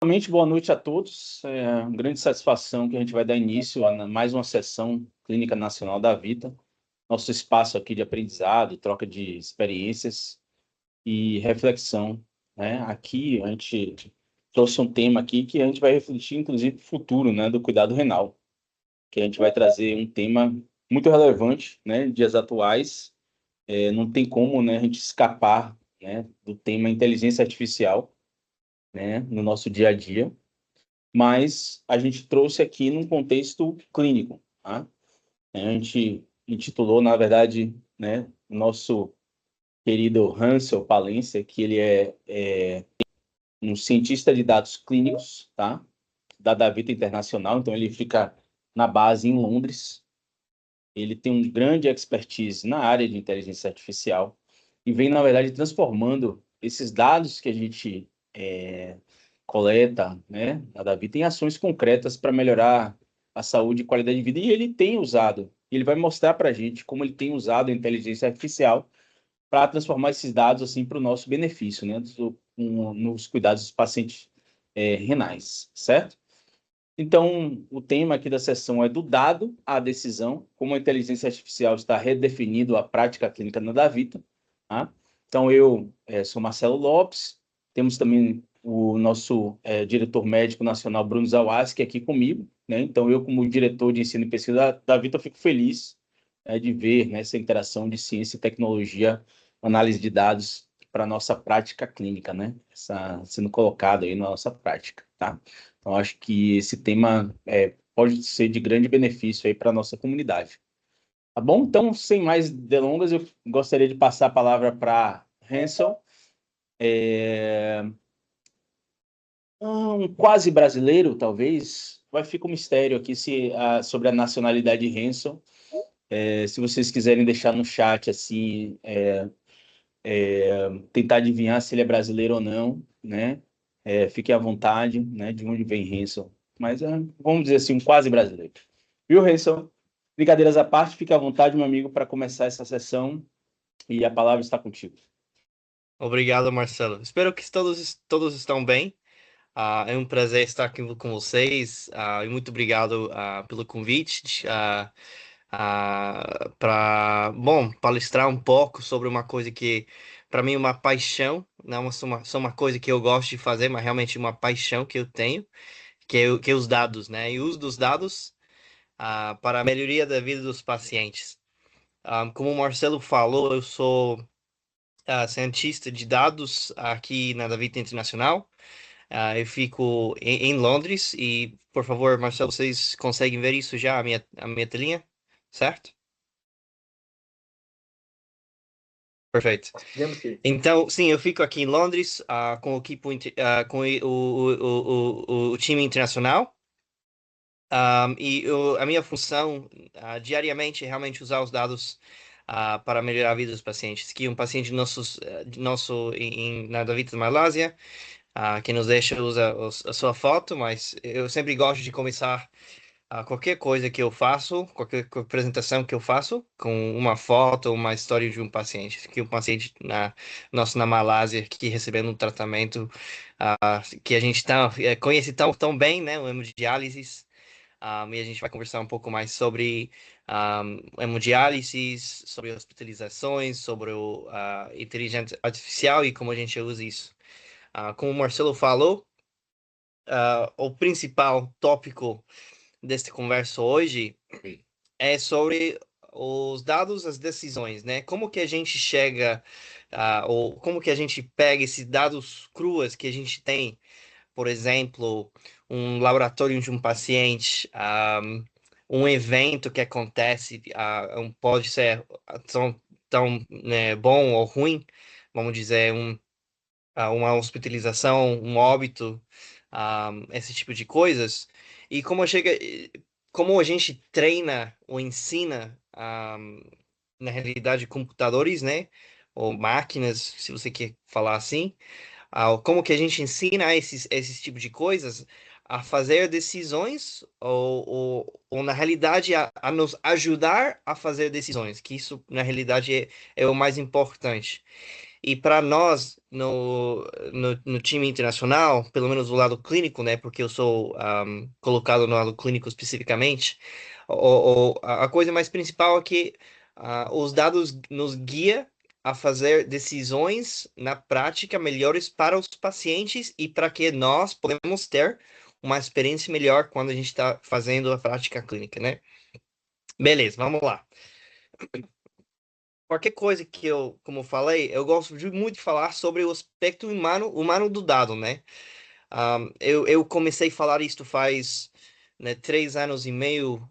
Primeiramente, boa noite a todos. É uma grande satisfação que a gente vai dar início a mais uma sessão Clínica Nacional da Vita, nosso espaço aqui de aprendizado, troca de experiências e reflexão, né? Aqui a gente trouxe um tema aqui que a gente vai refletir, inclusive, o futuro, né, do cuidado renal, que a gente vai trazer um tema muito relevante, né, dias atuais. Não tem como, né, a gente escapar, né, do tema inteligência artificial, né, no nosso dia a dia, mas a gente trouxe aqui num contexto clínico, tá? A gente intitulou, na verdade, né, o nosso querido Hansel Palência, que ele é um cientista de dados clínicos, tá? Da Davita Internacional, então ele fica na base em Londres. Ele tem um grande expertise na área de inteligência artificial e vem, na verdade, transformando esses dados que a gente coleta, né, a Davi tem ações concretas para melhorar a saúde e qualidade de vida, e ele tem usado, ele vai mostrar para a gente como ele tem usado a inteligência artificial para transformar esses dados assim para o nosso benefício, né, nos cuidados dos pacientes renais, certo? Então, o tema aqui da sessão é do dado à decisão, como a inteligência artificial está redefinindo a prática clínica na Davita, tá? Então, eu sou Marcelo Lopes, temos também o nosso diretor médico nacional, Bruno Zawascki, aqui comigo, né? Então, eu, como diretor de ensino e pesquisa da Davita, fico feliz de ver, né, essa interação de ciência e tecnologia, análise de dados para a nossa prática clínica, né? Sendo colocado aí na nossa prática, tá? Então, acho que esse tema pode ser de grande benefício aí para a nossa comunidade. Tá bom? Então, sem mais delongas, eu gostaria de passar a palavra para Hansel, um quase brasileiro, talvez. Vai ficar um mistério aqui sobre a nacionalidade de Hansel. Se vocês quiserem deixar no chat, assim, tentar adivinhar se ele é brasileiro ou não, né? Fiquem à vontade, né? De onde vem Hansel. Mas vamos dizer assim, um quase brasileiro. Viu, Hansel? Brincadeiras à parte, fique à vontade, meu amigo, para começar essa sessão e a palavra está contigo. Obrigado, Marcelo. Espero que todos estão bem. É um prazer estar aqui com vocês. E muito obrigado pelo convite para, palestrar um pouco sobre uma coisa que, para mim, é uma paixão. Não é só uma coisa que eu gosto de fazer, mas realmente uma paixão que eu tenho, que é os dados, né? E o uso dos dados para a melhoria da vida dos pacientes. Como o Marcelo falou, eu sou cientista de dados aqui na Davita Internacional. Eu fico em Londres e, por favor, Marcelo, vocês conseguem ver isso já, a minha telinha? Certo? Perfeito. Vemos que Então, sim, eu fico aqui em Londres com com o time internacional. A minha função diariamente é realmente usar os dados para melhorar a vida dos pacientes. Que um paciente nosso na Davita Malásia que nos deixa usa a sua foto, mas eu sempre gosto de começar qualquer coisa que eu faço, qualquer apresentação que eu faço, com uma foto, uma história de um paciente, que um paciente nosso na Malásia que recebendo um tratamento que a gente conhece tão bem, né, o hemodiálise, e a gente vai conversar um pouco mais sobre hemodiálise, sobre hospitalizações, sobre inteligência artificial e como a gente usa isso. Como o Marcelo falou, o principal tópico desta conversa hoje é sobre os dados, as decisões, né? Como que a gente chega, ou como que a gente pega esses dados cruas que a gente tem, por exemplo, um laboratório de um paciente, um evento que acontece, pode ser tão né, bom ou ruim, vamos dizer, uma hospitalização, um óbito, esse tipo de coisas. E como a gente treina ou ensina, na realidade, computadores, né? Ou máquinas, se você quer falar assim, como que a gente ensina esses tipos de coisas a fazer decisões ou na realidade, a nos ajudar a fazer decisões, que isso, na realidade, é o mais importante. E para nós, no time internacional, pelo menos do lado clínico, né, porque eu sou colocado no lado clínico especificamente, a coisa mais principal é que os dados nos guia a fazer decisões na prática melhores para os pacientes e para que nós podemos ter uma experiência melhor quando a gente está fazendo a prática clínica, né? Beleza, vamos lá. Qualquer coisa que eu, como eu falei, eu gosto muito de falar sobre o aspecto humano do dado, né? Eu comecei a falar isto faz, né, 3 anos e meio,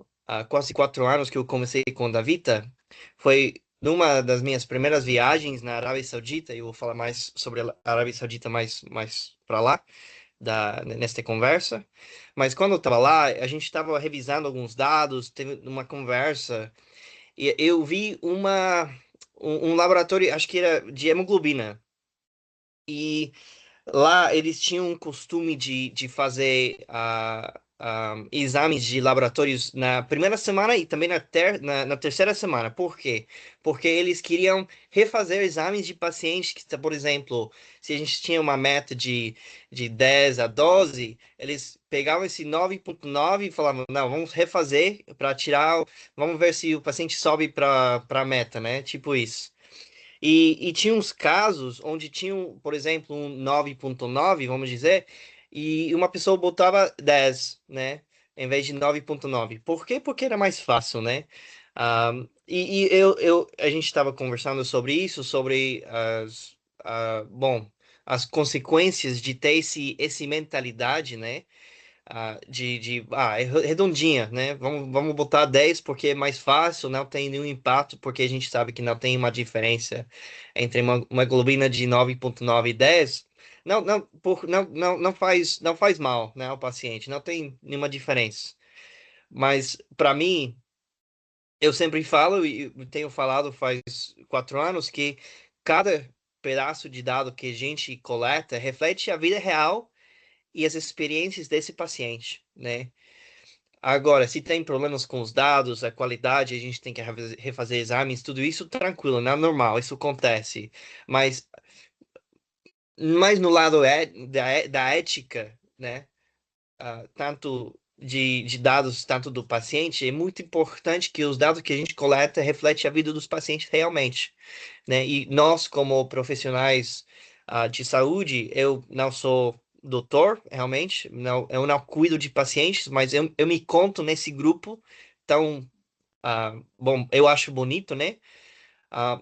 quase 4 anos que eu comecei com a Davita. Foi numa das minhas primeiras viagens na Arábia Saudita. Eu vou falar mais sobre a Arábia Saudita mais para lá, nesta conversa. Mas quando eu estava lá, a gente estava revisando alguns dados, teve uma conversa, e eu vi um laboratório, acho que era de hemoglobina. E lá eles tinham um costume de fazer exames de laboratórios na primeira semana e também na terceira semana. Por quê? Porque eles queriam refazer exames de pacientes que, por exemplo, se a gente tinha uma meta de 10 a 12, eles pegavam esse 9,9 e falavam, não, vamos refazer para tirar, vamos ver se o paciente sobe para a meta, né? Tipo isso. E tinha uns casos onde tinham, por exemplo, um 9,9, vamos dizer, e uma pessoa botava 10, né? Em vez de 9,9. Por quê? Porque era mais fácil, né? A gente estava conversando sobre isso, sobre bom, as consequências de ter esse mentalidade, né? É redondinha, né? Vamos botar 10 porque é mais fácil, não tem nenhum impacto, porque a gente sabe que não tem uma diferença entre uma globina de 9,9 e 10. Não faz mal, né, ao paciente, não tem nenhuma diferença. Mas, para mim, eu sempre falo, e tenho falado faz 4 anos, que cada pedaço de dado que a gente coleta reflete a vida real e as experiências desse paciente, né? Agora, se tem problemas com os dados, a qualidade, a gente tem que refazer exames, tudo isso tranquilo, não é normal, isso acontece. Mas, mas no lado da ética, né? Tanto de dados, tanto do paciente, é muito importante que os dados que a gente coleta refletem a vida dos pacientes realmente, né? E nós, como profissionais de saúde, eu não sou doutor, realmente, não, eu não cuido de pacientes, mas eu me conto nesse grupo, então, bom, eu acho bonito, né?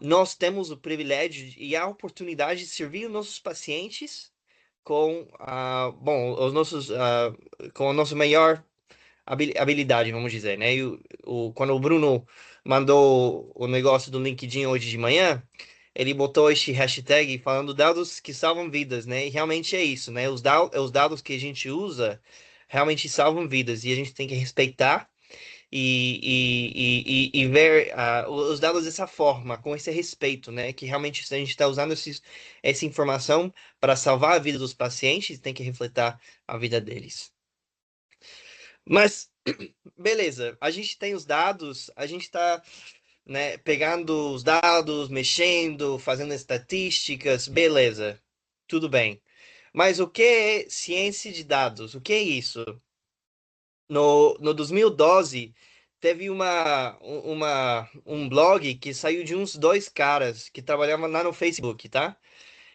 Nós temos o privilégio e a oportunidade de servir os nossos pacientes com, bom, com a nossa maior habilidade, vamos dizer, né? Quando o Bruno mandou o negócio do LinkedIn hoje de manhã, ele botou este hashtag falando dados que salvam vidas, né? E realmente é isso, né? Os dados que a gente usa realmente salvam vidas e a gente tem que respeitar e ver os dados dessa forma, com esse respeito, né? Que realmente a gente está usando essa informação para salvar a vida dos pacientes, tem que refletir a vida deles. Mas, beleza, a gente tem os dados, a gente está, né, pegando os dados, mexendo, fazendo estatísticas, beleza, tudo bem. Mas o que é ciência de dados? O que é isso? No 2012, teve um blog que saiu de uns dois caras que trabalhavam lá no Facebook, tá?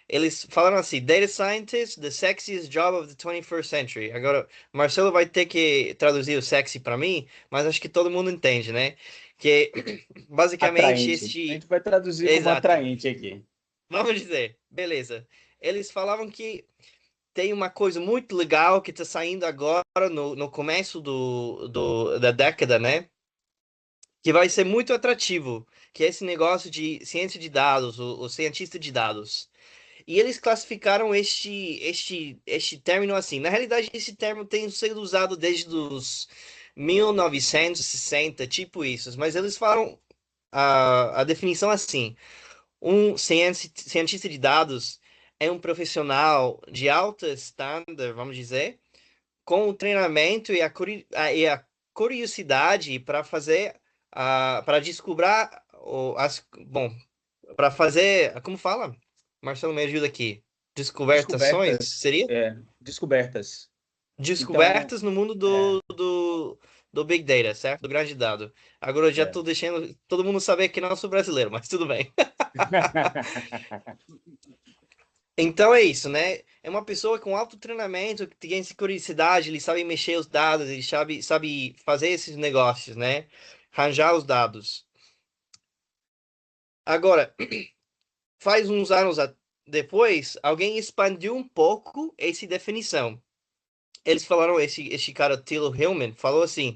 Eles falaram assim: Data Scientist, the sexiest job of the 21st century. Agora, Marcelo vai ter que traduzir o sexy para mim, mas acho que todo mundo entende, né? Que basicamente Atraente. A este. gente vai traduzir como Exato. atraente aqui. Vamos dizer, beleza. Eles falavam que tem uma coisa muito legal que está saindo agora no começo da década, né? Que vai ser muito atrativo, que é esse negócio de ciência de dados, o cientista de dados. E eles classificaram este término assim. Na realidade, esse termo tem sido usado desde os 1960, tipo isso. Mas eles falam a definição assim. Um cientista de dados é um profissional de alta standard, vamos dizer, com o treinamento e a curiosidade para fazer, para descobrir, bom, para fazer, como fala? Marcelo, me ajuda aqui. Descobertações, Descobertas, seria? descobertas. Então, Descobertas no mundo é, do Big Data, certo? Do grande dado. Agora eu já é. tô deixando todo mundo saber que não sou brasileiro, mas tudo bem. Então é isso, né? É uma pessoa com alto treinamento, que tem essa curiosidade, ele sabe mexer os dados, ele sabe fazer esses negócios, né? Arranjar os dados. Agora, faz uns anos depois, alguém expandiu um pouco essa definição. Eles falaram, esse cara, Thilo Hillman, falou assim,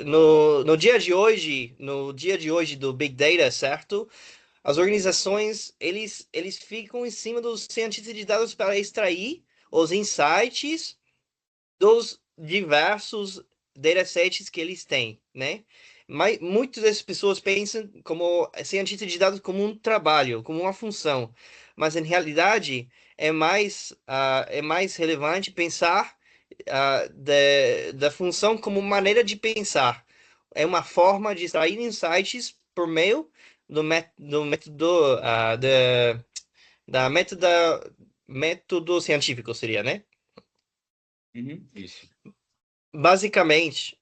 no dia de hoje do Big Data, certo? As organizações, eles ficam em cima dos cientistas de dados para extrair os insights dos diversos datasets que eles têm, né? Mas muitas das pessoas pensam como cientista de dados como um trabalho, como uma função, mas em realidade é mais relevante pensar da função como maneira de pensar. É uma forma de extrair insights por meio do método método científico seria, né? Uhum, isso. Basicamente,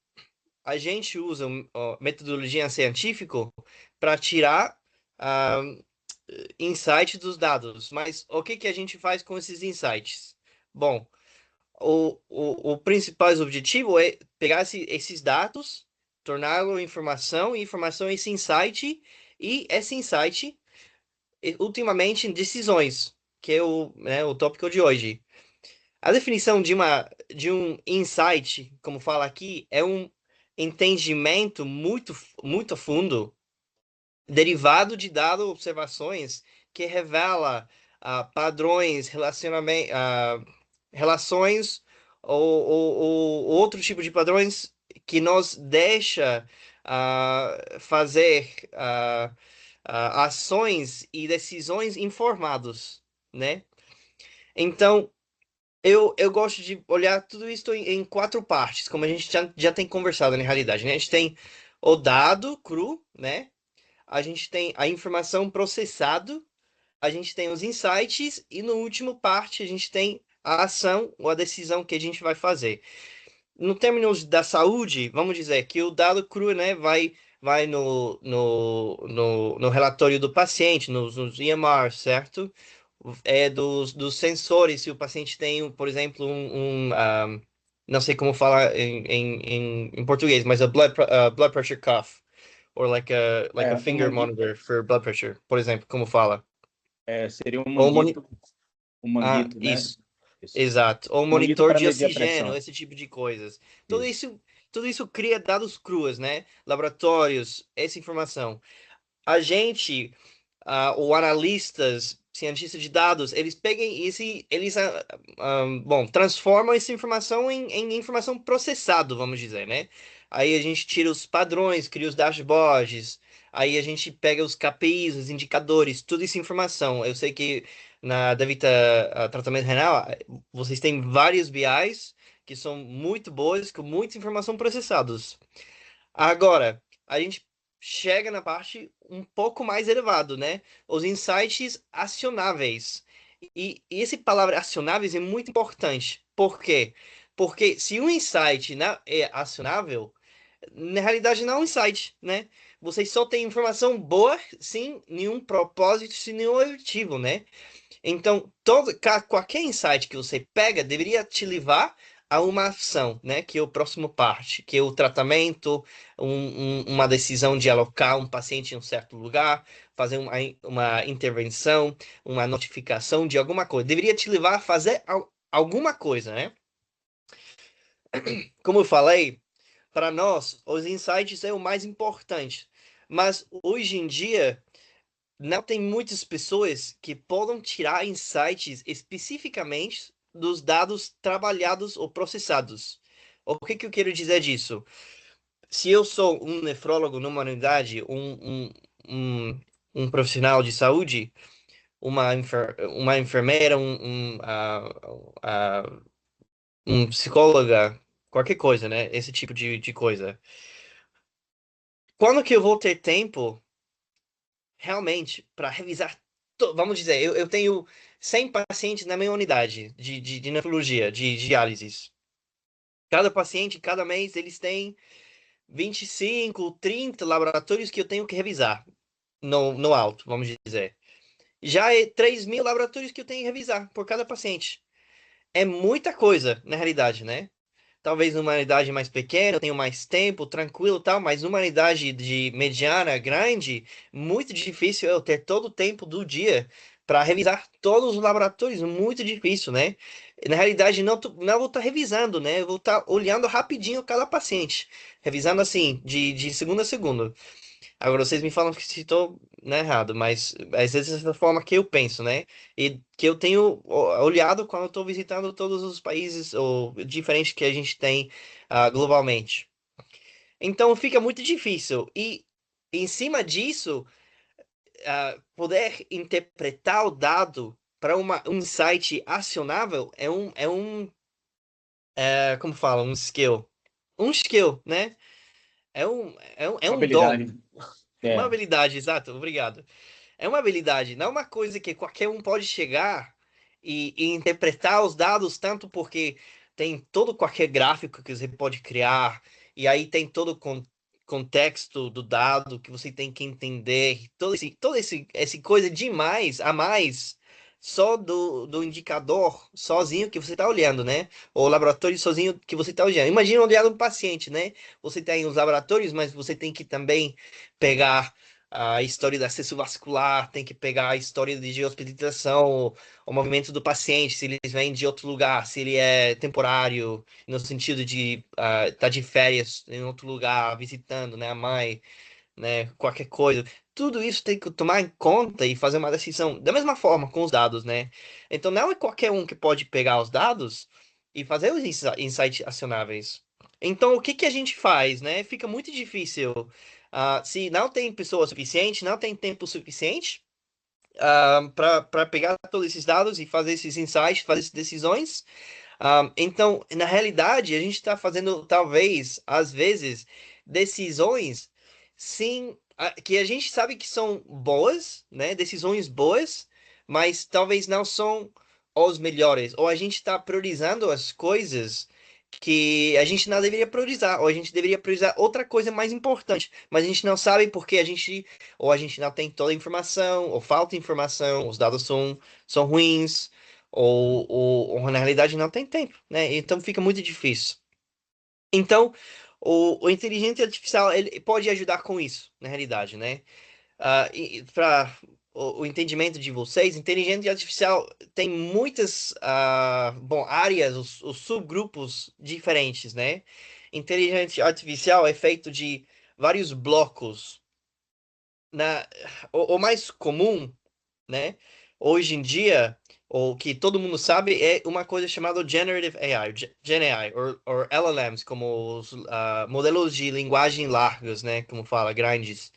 a gente usa metodologia científica para tirar ah, insights dos dados. Mas o que que a gente faz com esses insights? Bom, o principal objetivo é pegar esses dados, torná-lo em informação, e informação esse insight, e esse insight, ultimamente, em decisões, que é o tópico de hoje. A definição de um insight, como fala aqui, é um entendimento muito fundo, derivado de dados observações, que revela padrões, relações ou outro tipo de padrões que nos deixa fazer ações e decisões informados, né? Então, eu gosto de olhar tudo isso em quatro partes, como a gente já tem conversado na realidade, né? A gente tem o dado cru, né? A gente tem a informação processado, a gente tem os insights e no último parte a gente tem a ação ou a decisão que a gente vai fazer. No termos da saúde, vamos dizer que o dado cru, né, vai no relatório do paciente, nos EMR, certo? É dos sensores, se o paciente tem, por exemplo, não sei como falar em português, mas a blood pressure cuff, or like a Um finger manguito, monitor for blood pressure, por exemplo, como fala. seria Ou moni um manguito, né? isso. Isso. Exato. Ou Manguito monitor para de medir a oxigênio, pressão. esse tipo de coisas. Tudo Isso. isso, tudo isso cria dados crus, né? Laboratórios, essa informação. A gente, ou analistas, cientistas de dados, eles pegam bom, transformam essa informação em informação processada, vamos dizer, né? Aí a gente tira os padrões, cria os dashboards, aí a gente pega os KPIs, os indicadores, toda essa informação. Eu sei que na Devita Tratamento Renal, vocês têm vários BIs que são muito boas, com muita informação processados. Agora, a gente chega na parte um pouco mais elevado, né? Os insights acionáveis. E essa palavra acionáveis é muito importante. Por quê? Porque se um insight é acionável, na realidade não é um insight, né? Você só tem informação boa sem nenhum propósito, sem nenhum objetivo, né? Então, qualquer insight que você pega deveria te levar a uma ação, né? Que é o próximo parte, que é o tratamento, uma decisão de alocar um paciente em um certo lugar, fazer uma intervenção, uma notificação de alguma coisa. Deveria te levar a fazer alguma coisa, né? Como eu falei, para nós, os insights é o mais importante. Mas hoje em dia, não tem muitas pessoas que podem tirar insights especificamente dos dados trabalhados ou processados. O que que eu quero dizer disso? Se eu sou um nefrólogo numa unidade, um profissional de saúde, uma enfermeira, um psicóloga, qualquer coisa, né? Esse tipo de coisa. Quando que eu vou ter tempo realmente para revisar, vamos dizer, eu tenho 100 pacientes na minha unidade de nefrologia, de diálise. Cada paciente, cada mês, eles têm 25, 30 laboratórios que eu tenho que revisar no alto, vamos dizer. Já é 3.000 laboratórios que eu tenho que revisar por cada paciente. É muita coisa, na realidade, né? Talvez numa unidade mais pequena, eu tenho mais tempo, tranquilo e tal, mas numa unidade de mediana, grande, muito difícil eu ter todo o tempo do dia para revisar todos os laboratórios, muito difícil, né? Na realidade, não vou estar revisando, né? Eu vou estar olhando rapidinho cada paciente, revisando assim, de segunda a segunda. Agora, vocês me falam que se estou, né, errado, mas às vezes essa forma que eu penso, né? E que eu tenho olhado quando estou visitando todos os países ou, diferentes que a gente tem globalmente. Então fica muito difícil. E em cima disso, poder interpretar o dado para um insight acionável como fala, um skill. Um skill, né? É Uma um dom, habilidade. uma É, habilidade, exato, obrigado. É uma habilidade, não é uma coisa que qualquer um pode chegar e interpretar os dados, tanto porque tem todo qualquer gráfico que você pode criar, e aí tem todo o contexto do dado que você tem que entender, esse coisa demais, a mais, só do indicador sozinho que você está olhando, né? Ou o laboratório sozinho que você está olhando. Imagina olhar um paciente, né? Você tem os laboratórios, mas você tem que também pegar a história do acesso vascular, tem que pegar a história de hospitalização, o movimento do paciente, se eles vêm de outro lugar, se ele é temporário, no sentido de estar de férias em outro lugar, visitando, né, a mãe, né, qualquer coisa. Tudo isso tem que tomar em conta e fazer uma decisão da mesma forma com os dados, né? Então não é qualquer um que pode pegar os dados e fazer os insights acionáveis. Então o que que a gente faz, né? Fica muito difícil. Se não tem pessoa suficiente, não tem tempo suficiente para pegar todos esses dados e fazer esses insights, fazer essas decisões. Então, na realidade, a gente está fazendo, talvez, às vezes, decisões sim, que a gente sabe que são boas, né? Decisões boas, mas talvez não são os melhores. Ou a gente está priorizando as coisas que a gente não deveria priorizar, ou a gente deveria priorizar outra coisa mais importante, mas a gente não sabe porque ou a gente não tem toda a informação, ou falta informação, os dados são ruins ou na realidade não tem tempo, né? Então fica muito difícil. Então, o inteligência artificial ele pode ajudar com isso, na realidade, né? Para o entendimento de vocês, inteligência artificial tem muitas áreas, os subgrupos diferentes, né? Inteligência artificial é feito de vários blocos. Na, o mais comum, né? Hoje em dia, o que todo mundo sabe é uma coisa chamada Generative AI, Gen AI, ou LLMs, como os modelos de linguagem largos, né? Como fala, grandes.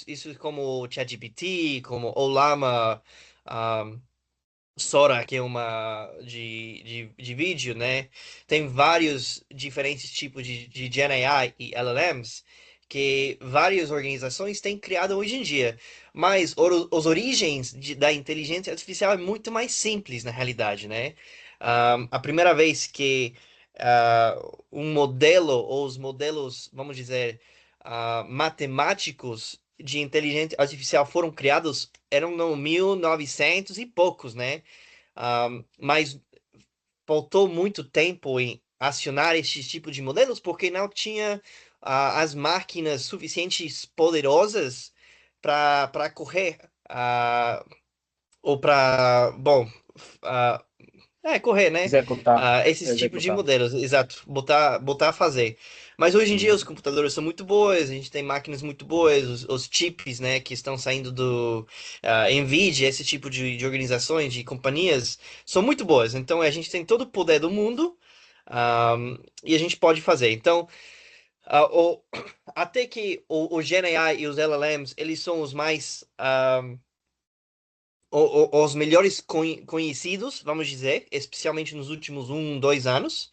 Isso como o ChatGPT, como o Llama, Sora, que é uma de vídeo, né? Tem vários diferentes tipos de Gen AI e LLMs que várias organizações têm criado hoje em dia. Mas os origens da inteligência artificial é muito mais simples, na realidade, né? A primeira vez que um modelo, ou os modelos, vamos dizer, matemáticos de inteligência artificial foram criados eram no 1900 e poucos, né? Mas faltou muito tempo em acionar esses tipos de modelos porque não tinha as máquinas suficientes poderosas para correr ou para, bom, ah, correr, né? executar. Esses tipos de Executar. modelos, exato, botar a fazer. Mas hoje em dia os Uhum. computadores são muito boas, a gente tem máquinas muito boas, os chips, né, que estão saindo do Nvidia, esse tipo de organizações, de companhias, são muito boas. Então a gente tem todo o poder do mundo, e a gente pode fazer. Então, até que o Gen AI e os LLMs, eles são os mais os melhores conhecidos, vamos dizer, especialmente nos últimos 2 anos.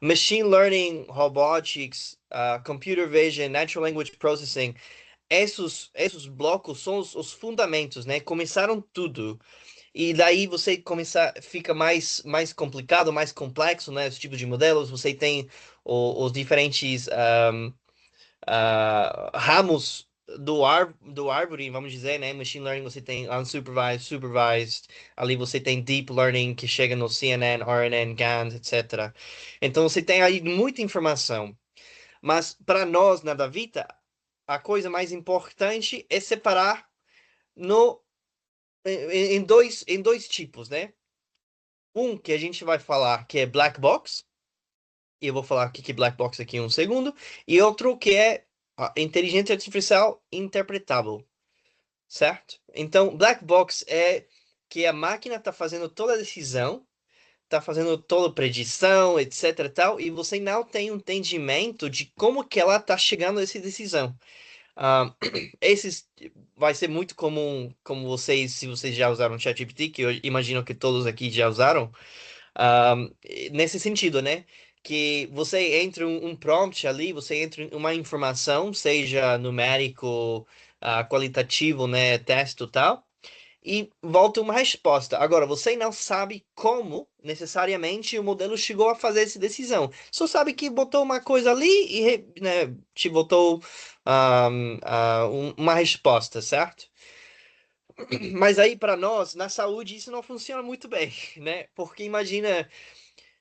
Machine Learning, Robotics, Computer Vision, Natural Language Processing esses blocos são os fundamentos, né? Começaram tudo. E daí você fica mais complicado, mais complexo, né? Os tipos de modelos, você tem os diferentes ramos do árvore, vamos dizer, né? Machine Learning, você tem unsupervised, supervised, ali você tem Deep Learning, que chega no CNN, RNN, GANs, etc. Então você tem aí muita informação. Mas para nós, na Davita, a coisa mais importante é separar no, em dois tipos, né? Um que a gente vai falar que é black box, e eu vou falar o que é black box aqui em um segundo, e outro que é a inteligência artificial interpretável, certo? Então, black box é que a máquina está fazendo toda a decisão, está fazendo toda a predição, etc e tal, e você não tem um entendimento de como que ela está chegando a essa decisão. Ah, esses vai ser muito comum, como vocês, se vocês já usaram o ChatGPT, que eu imagino que todos aqui já usaram, ah, nesse sentido, né? Que você entra um prompt ali, você entra uma informação, seja numérico, qualitativo, né, texto e tal, e volta uma resposta. Agora, você não sabe como necessariamente o modelo chegou a fazer essa decisão. Só sabe que botou uma coisa ali e né, te botou uma resposta, certo? Mas aí, para nós, na saúde, isso não funciona muito bem, né? Porque imagina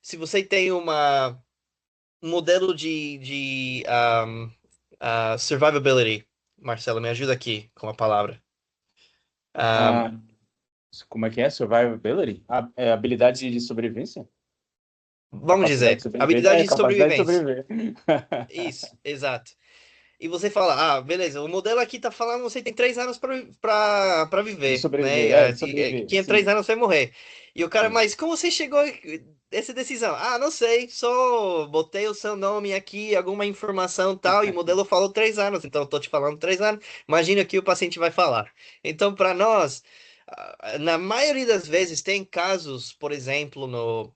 se você tem um modelo de survivability. Marcelo, me ajuda aqui com a palavra. Ah, como é que é? Survivability? Habilidade de sobrevivência? Vamos Capacidade de dizer, sobreviver? habilidade É, de capacidade de sobrevivência. sobreviver. Isso, exato. E você fala, beleza, o modelo aqui tá falando você tem 3 anos para De viver, sobreviver, né? de sobreviver, Que em três sim. anos você vai morrer. E o cara, Sim. mas como você chegou a essa decisão? Não sei, só botei o seu nome aqui, alguma informação tal, e o modelo falou 3 anos, então eu tô te falando 3 anos. Imagina o que o paciente vai falar. Então, para nós, na maioria das vezes, tem casos, por exemplo, no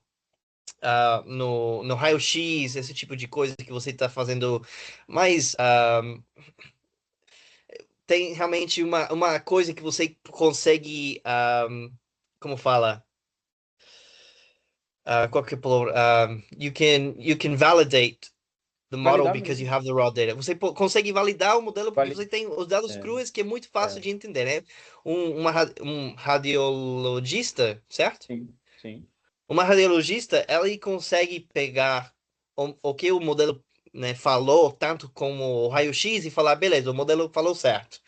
raio-x, esse tipo de coisa que você está fazendo mais. Tem realmente uma coisa que você consegue. Como fala? Qual que é a palavra? You can validate the model Validar because you mesmo. have the raw data. Você consegue validar o modelo porque Vale... você tem os dados É, crus, que é muito fácil é, de entender, né? Um radiologista, certo? sim, sim. Uma radiologista, ela consegue pegar o que o modelo, né, falou, tanto como o raio-x, e falar, beleza, o modelo falou certo.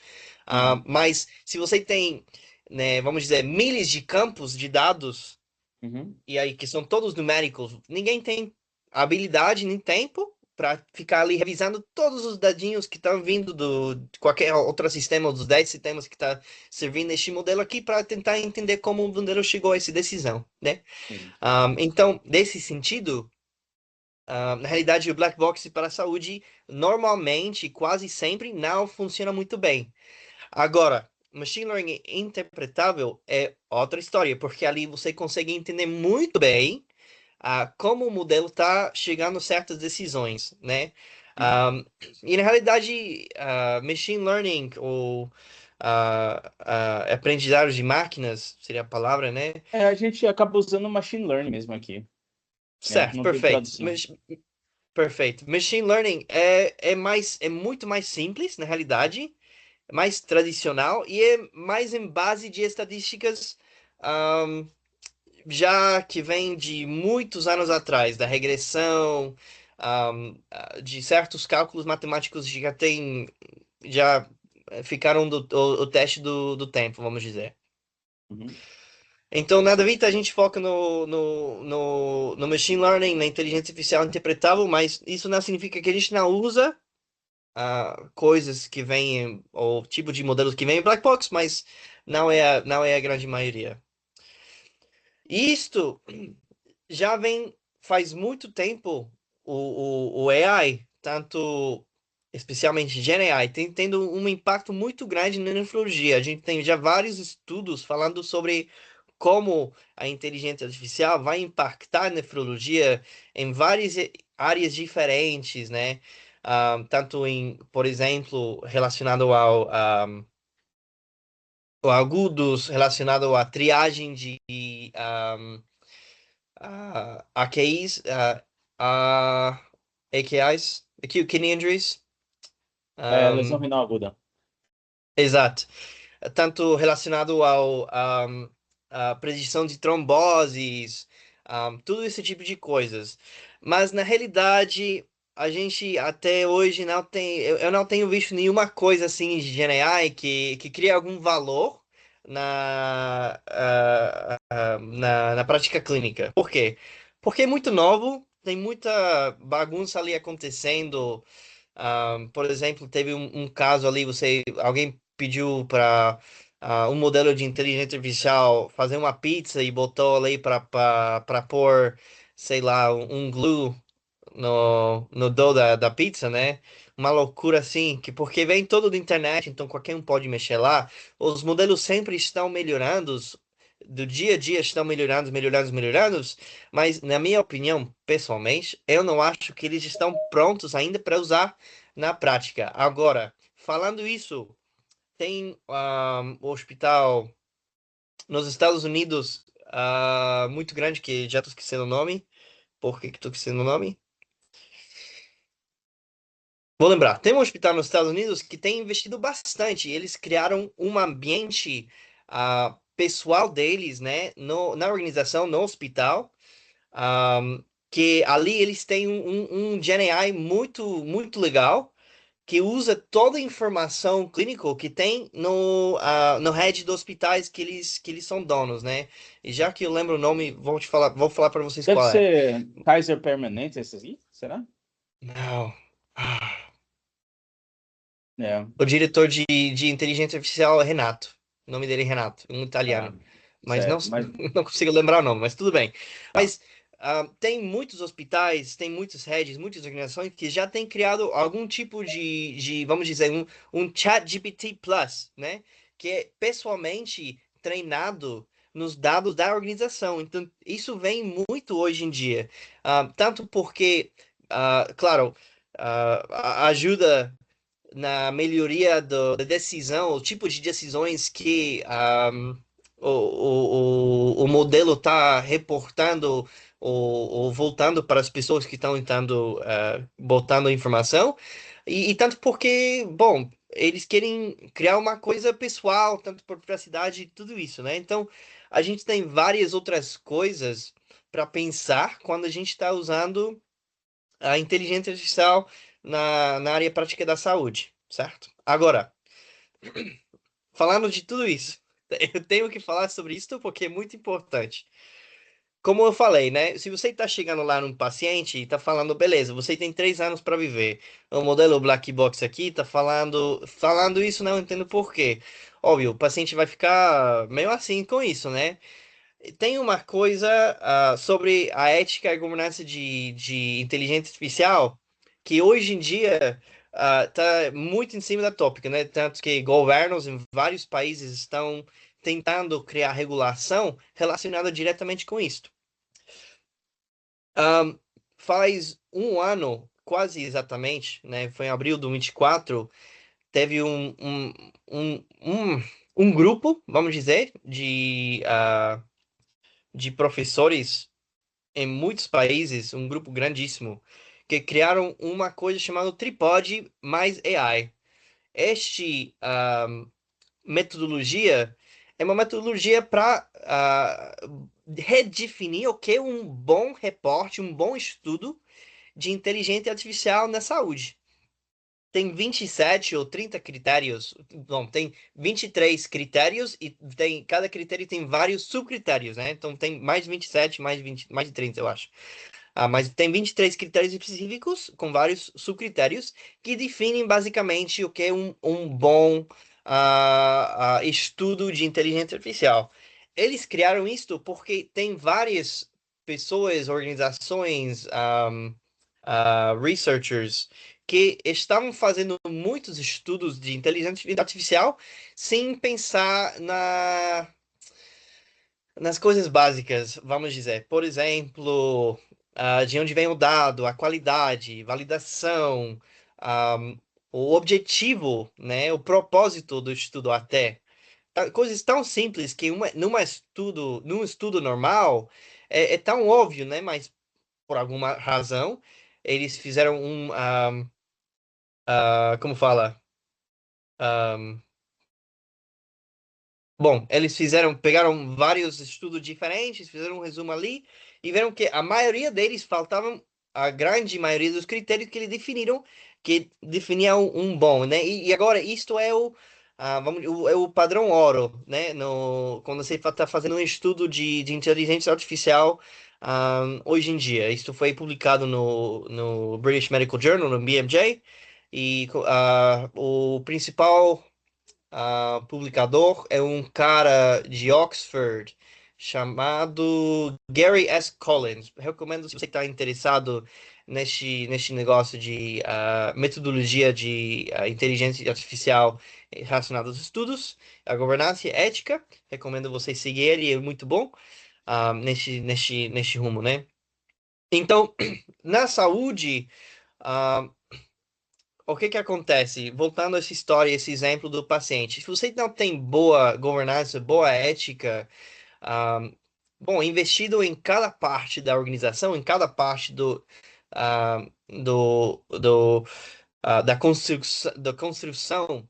Uhum, Mas se você tem, né, vamos dizer, milhares de campos de dados, uhum, e aí que são todos numéricos, ninguém tem habilidade nem tempo para ficar ali revisando todos os dadinhos que estão vindo de qualquer outro sistema, dos 10 sistemas que está servindo este modelo aqui, para tentar entender como o modelo chegou a essa decisão, né? sim. Então, nesse sentido, na realidade, o black box para a saúde normalmente, quase sempre, não funciona muito bem. Agora, machine learning interpretável é outra história, porque ali você consegue entender muito bem como o modelo está chegando a certas decisões, né? Uhum. E na realidade, machine learning ou aprendizagem de máquinas seria a palavra, né? A gente acaba usando machine learning mesmo aqui. Certo, Não tem perfeito. tradução. Perfeito. Machine Learning é muito mais simples, na realidade, é mais tradicional e é mais em base de estatísticas, ahm, já que vem de muitos anos atrás, da regressão, de certos cálculos matemáticos que já ficaram o teste do tempo, vamos dizer. Uhum. Então, na Davita, a gente foca no machine learning, na inteligência artificial interpretável, mas isso não significa que a gente não usa coisas que vêm, ou tipo de modelos que vêm em Black Box, mas não é a grande maioria. E isto já vem faz muito tempo, o AI, tanto especialmente Gen AI, tem tendo um impacto muito grande na nefrologia. A gente tem já vários estudos falando sobre como a inteligência artificial vai impactar a nefrologia em várias áreas diferentes, né? tanto em, por exemplo, relacionado ao agudos, relacionado à triagem de AKIs, a AKIs, Acute Kidney Injuries. Lesão Um, renal aguda. exato. Tanto relacionado à predição de tromboses, tudo esse tipo de coisas. Mas na realidade, a gente até hoje não tem, eu não tenho visto nenhuma coisa assim de GenAI que crie algum valor na prática clínica. Por quê? Porque é muito novo, tem muita bagunça ali acontecendo. Por exemplo, teve um caso ali, alguém pediu para um modelo de inteligência artificial fazer uma pizza e botou ali para pôr, sei lá, um glue no dough da pizza, né? Uma loucura assim, que porque vem todo da internet, então qualquer um pode mexer lá. Os modelos sempre estão melhorando, do dia a dia estão melhorando, melhorando, melhorando, mas na minha opinião, pessoalmente, eu não acho que eles estão prontos ainda para usar na prática. Agora, falando isso, tem um hospital nos Estados Unidos muito grande, que já estou esquecendo o nome. Por que que estou esquecendo o nome? Vou lembrar, tem um hospital nos Estados Unidos que tem investido bastante. Eles criaram um ambiente pessoal deles, né, na organização, no hospital, um, que ali eles têm um GenAI muito, muito legal, que usa toda a informação clínica que tem no head dos hospitais que eles são donos, né? E já que eu lembro o nome, vou falar para vocês Deve qual é. ser Kaiser Permanente, esse aqui? Será? Não. Ah. É. O diretor de inteligência artificial é Renato. O nome dele é Renato, um italiano. Ah, Mas não, certo. Mas não consigo lembrar o nome, mas tudo bem. tá. Mas tem muitos hospitais, tem muitos redes, muitas organizações que já têm criado algum tipo vamos dizer, um chat GPT Plus, né? Que é pessoalmente treinado nos dados da organização. Então, isso vem muito hoje em dia. Tanto porque, claro, ajuda na melhoria da decisão, o tipo de decisões que o modelo está reportando ou voltando para as pessoas que estão tentando botando informação. E tanto porque, bom, eles querem criar uma coisa pessoal, tanto por privacidade e tudo isso, né? Então, a gente tem várias outras coisas para pensar quando a gente está usando a inteligência artificial na área prática da saúde, certo? Agora, falando de tudo isso, eu tenho que falar sobre isso porque é muito importante. Como eu falei, né? Se você está chegando lá num paciente e está falando, beleza, você tem 3 anos para viver. O modelo Black Box aqui está falando isso, não entendo por quê. Óbvio, o paciente vai ficar meio assim com isso, né? Tem uma coisa sobre a ética e governança de inteligência artificial que hoje em dia está muito em cima da tópica, né? Tanto que governos em vários países estão tentando criar regulação relacionada diretamente com isso. Ahm, Faz um ano, quase exatamente, né? Foi em abril do 24, teve um grupo, vamos dizer, de professores em muitos países, um grupo grandíssimo, que criaram uma coisa chamada Tripod mais AI. Este metodologia é uma metodologia para redefinir o que é um bom reporte, um bom estudo de inteligência artificial na saúde. Tem 27 ou 30 critérios, não, tem 23 critérios e cada critério tem vários subcritérios, né? Então tem mais de 27, mais de 20, mais de 30, eu acho. Mas tem 23 critérios específicos, com vários subcritérios, que definem basicamente o que é um bom estudo de inteligência artificial. Eles criaram isto porque tem várias pessoas, organizações, researchers, que estavam fazendo muitos estudos de inteligência artificial sem pensar nas coisas básicas, vamos dizer. Por exemplo, de onde vem o dado, a qualidade, validação, o objetivo, né, o propósito do estudo até. Coisas tão simples que num estudo normal é tão óbvio, né? Mas por alguma razão eles fizeram como fala? Bom, pegaram vários estudos diferentes, fizeram um resumo ali e viram que a maioria deles faltavam a grande maioria dos critérios que eles definiram, que definiam um bom, né? E agora isto é é o padrão ouro, né? Quando você está fazendo um estudo de inteligência artificial, hoje em dia. Isto foi publicado no British Medical Journal, no BMJ, e o principal publicador é um cara de Oxford chamado Gary S. Collins. Recomendo se você está interessado neste negócio de metodologia de inteligência artificial relacionada aos estudos, a governança e a ética. Recomendo você seguir ele, é muito bom neste rumo, né? Então, na saúde, ah, o que que acontece? Voltando a essa história, esse exemplo do paciente. Se você não tem boa governança, boa ética, ah, bom, investido em cada parte da organização, em cada parte ah, da construção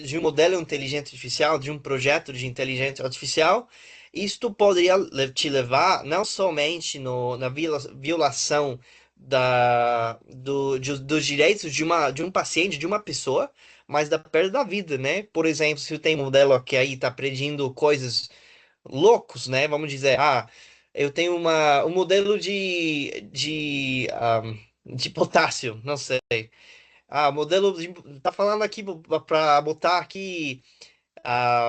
de um modelo de inteligência artificial, de um projeto de inteligência artificial, isto poderia te levar não somente na violação dos direitos de um paciente, de uma pessoa, mas da perda da vida, né? Por exemplo, se tem um modelo que aí está predindo coisas loucos, né? Vamos dizer, eu tenho um modelo de potássio, não sei. Tá falando aqui para botar aqui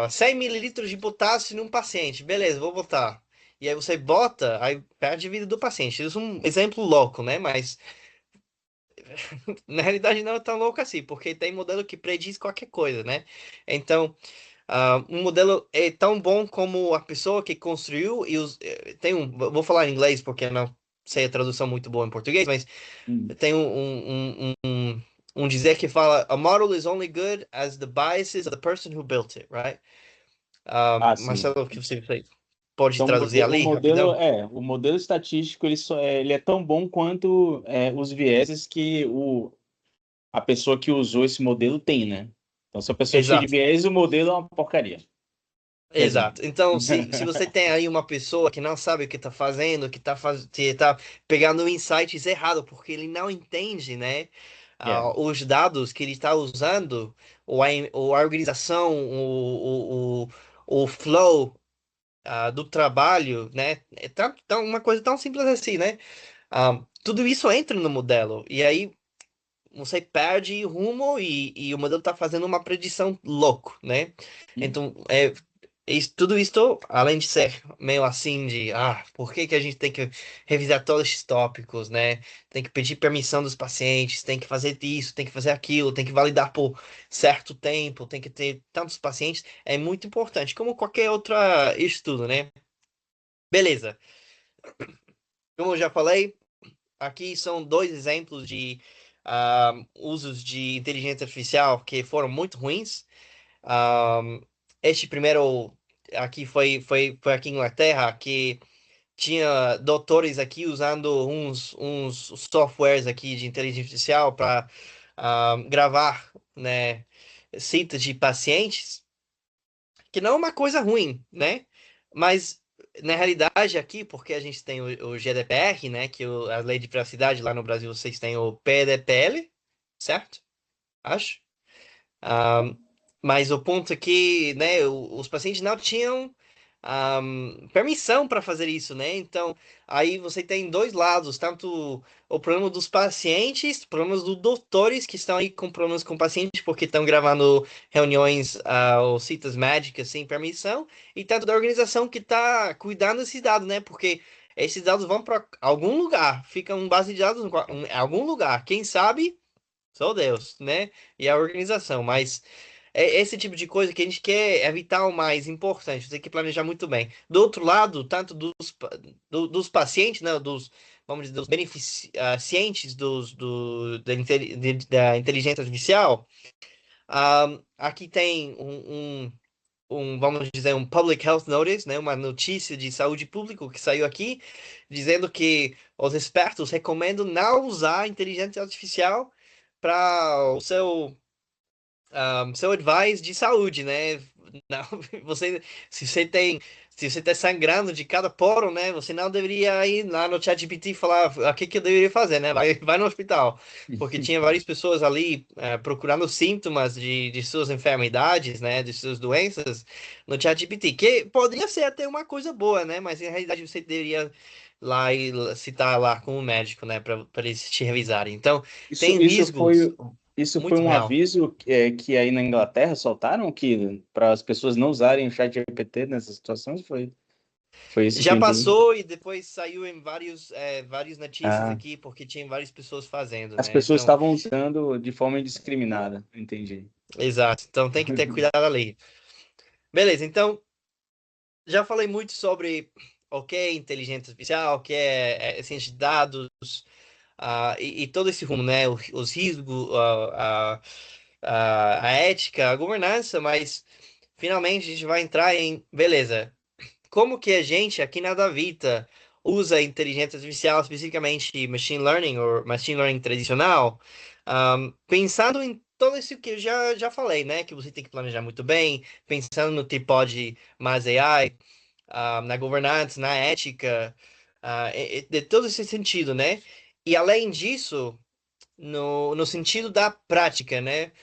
100 mililitros de potássio num paciente. Beleza, vou botar. E aí você bota, aí perde a vida do paciente. Isso é um exemplo louco, né? Mas na realidade não é tão louco assim, porque tem modelo que prediz qualquer coisa, né? Então, um modelo é tão bom como a pessoa que construiu vou falar em inglês porque eu não sei a tradução muito boa em português, mas Hum. tem um dizer que fala: A model is only good as the biases of the person who built it, right? Sim. Marcelo, o que você pode Então, traduzir ali, rapidão? o modelo estatístico ele é tão bom quanto os vieses que a pessoa que usou esse modelo tem, né? Então, se a pessoa é cheia de Exato. viés, o modelo é uma porcaria. Resumo. Exato. Então, se você tem aí uma pessoa que não sabe o que está fazendo, que tá pegando insights errados, porque ele não entende, né, Yeah. os dados que ele está usando, ou a organização, o flow, do trabalho, né, uma coisa tão simples assim, né? Tudo isso entra no modelo, e aí você perde rumo e o modelo está fazendo uma predição louco, né? Então, tudo isso, além de ser meio assim por que que a gente tem que revisar todos esses tópicos, né? Tem que pedir permissão dos pacientes, tem que fazer isso, tem que fazer aquilo, tem que validar por certo tempo, tem que ter tantos pacientes, é muito importante, como qualquer outro estudo, né? Beleza. Como eu já falei, aqui são dois exemplos de usos de inteligência artificial que foram muito ruins. Ah, este primeiro aqui foi aqui em Inglaterra, que tinha doutores aqui usando uns softwares aqui de inteligência artificial para gravar, né, citas de pacientes, que não é uma coisa ruim, né? Mas na realidade aqui, porque a gente tem o GDPR, né, que é a lei de privacidade, lá no Brasil vocês têm o PDPL, certo? Acho. Ah, mas o ponto é que, né, os pacientes não tinham permissão para fazer isso, né? Então, aí você tem dois lados, tanto o problema dos pacientes, problemas dos doutores que estão aí com problemas com pacientes porque estão gravando reuniões ou citas médicas sem permissão, e tanto da organização que está cuidando desses dados, né? Porque esses dados vão para algum lugar, fica uma base de dados em algum lugar. Quem sabe? Só Deus, né? E a organização, mas é esse tipo de coisa que a gente quer evitar o mais importante, você tem que planejar muito bem. Do outro lado, tanto dos pacientes, né, vamos dizer, dos beneficiantes da inteligência artificial, aqui tem vamos dizer, um Public Health Notice, né, uma notícia de saúde pública que saiu aqui, dizendo que os expertos recomendam não usar a inteligência artificial para o seu advice de saúde, né? Não, você, se você tem, se você está sangrando de cada poro, né? Você não deveria ir lá no ChatGPT e falar o que que eu deveria fazer, né? Vai no hospital, porque tinha várias pessoas ali procurando sintomas de suas enfermidades, né? De suas doenças no ChatGPT, que poderia ser até uma coisa boa, né? Mas na realidade você deveria lá e citar lá com o médico, né? Para eles te revisarem. Então Isso, tem isso riscos foi, isso foi muito um real. aviso que aí na Inglaterra soltaram que para as pessoas não usarem o chat GPT nessas situações, foi isso que Já eu entendi. passou e depois saiu em várias notícias Ah, aqui, porque tinha várias pessoas fazendo, as né? pessoas Então, estavam usando de forma indiscriminada, entendi. exato. Então tem que ter cuidado ali. Beleza, então já falei muito sobre o que é inteligência artificial, o que é ciência de dados, e todo esse rumo, né? Os riscos, a ética, a governança, mas finalmente a gente vai entrar em, beleza. Como que a gente aqui na Davita usa inteligência artificial, especificamente machine learning ou machine learning tradicional, pensando em todo isso que eu já falei, né? Que você tem que planejar muito bem, pensando no tripode mais AI, na governança, na ética, de todo esse sentido, né? E além disso, no sentido da prática, né?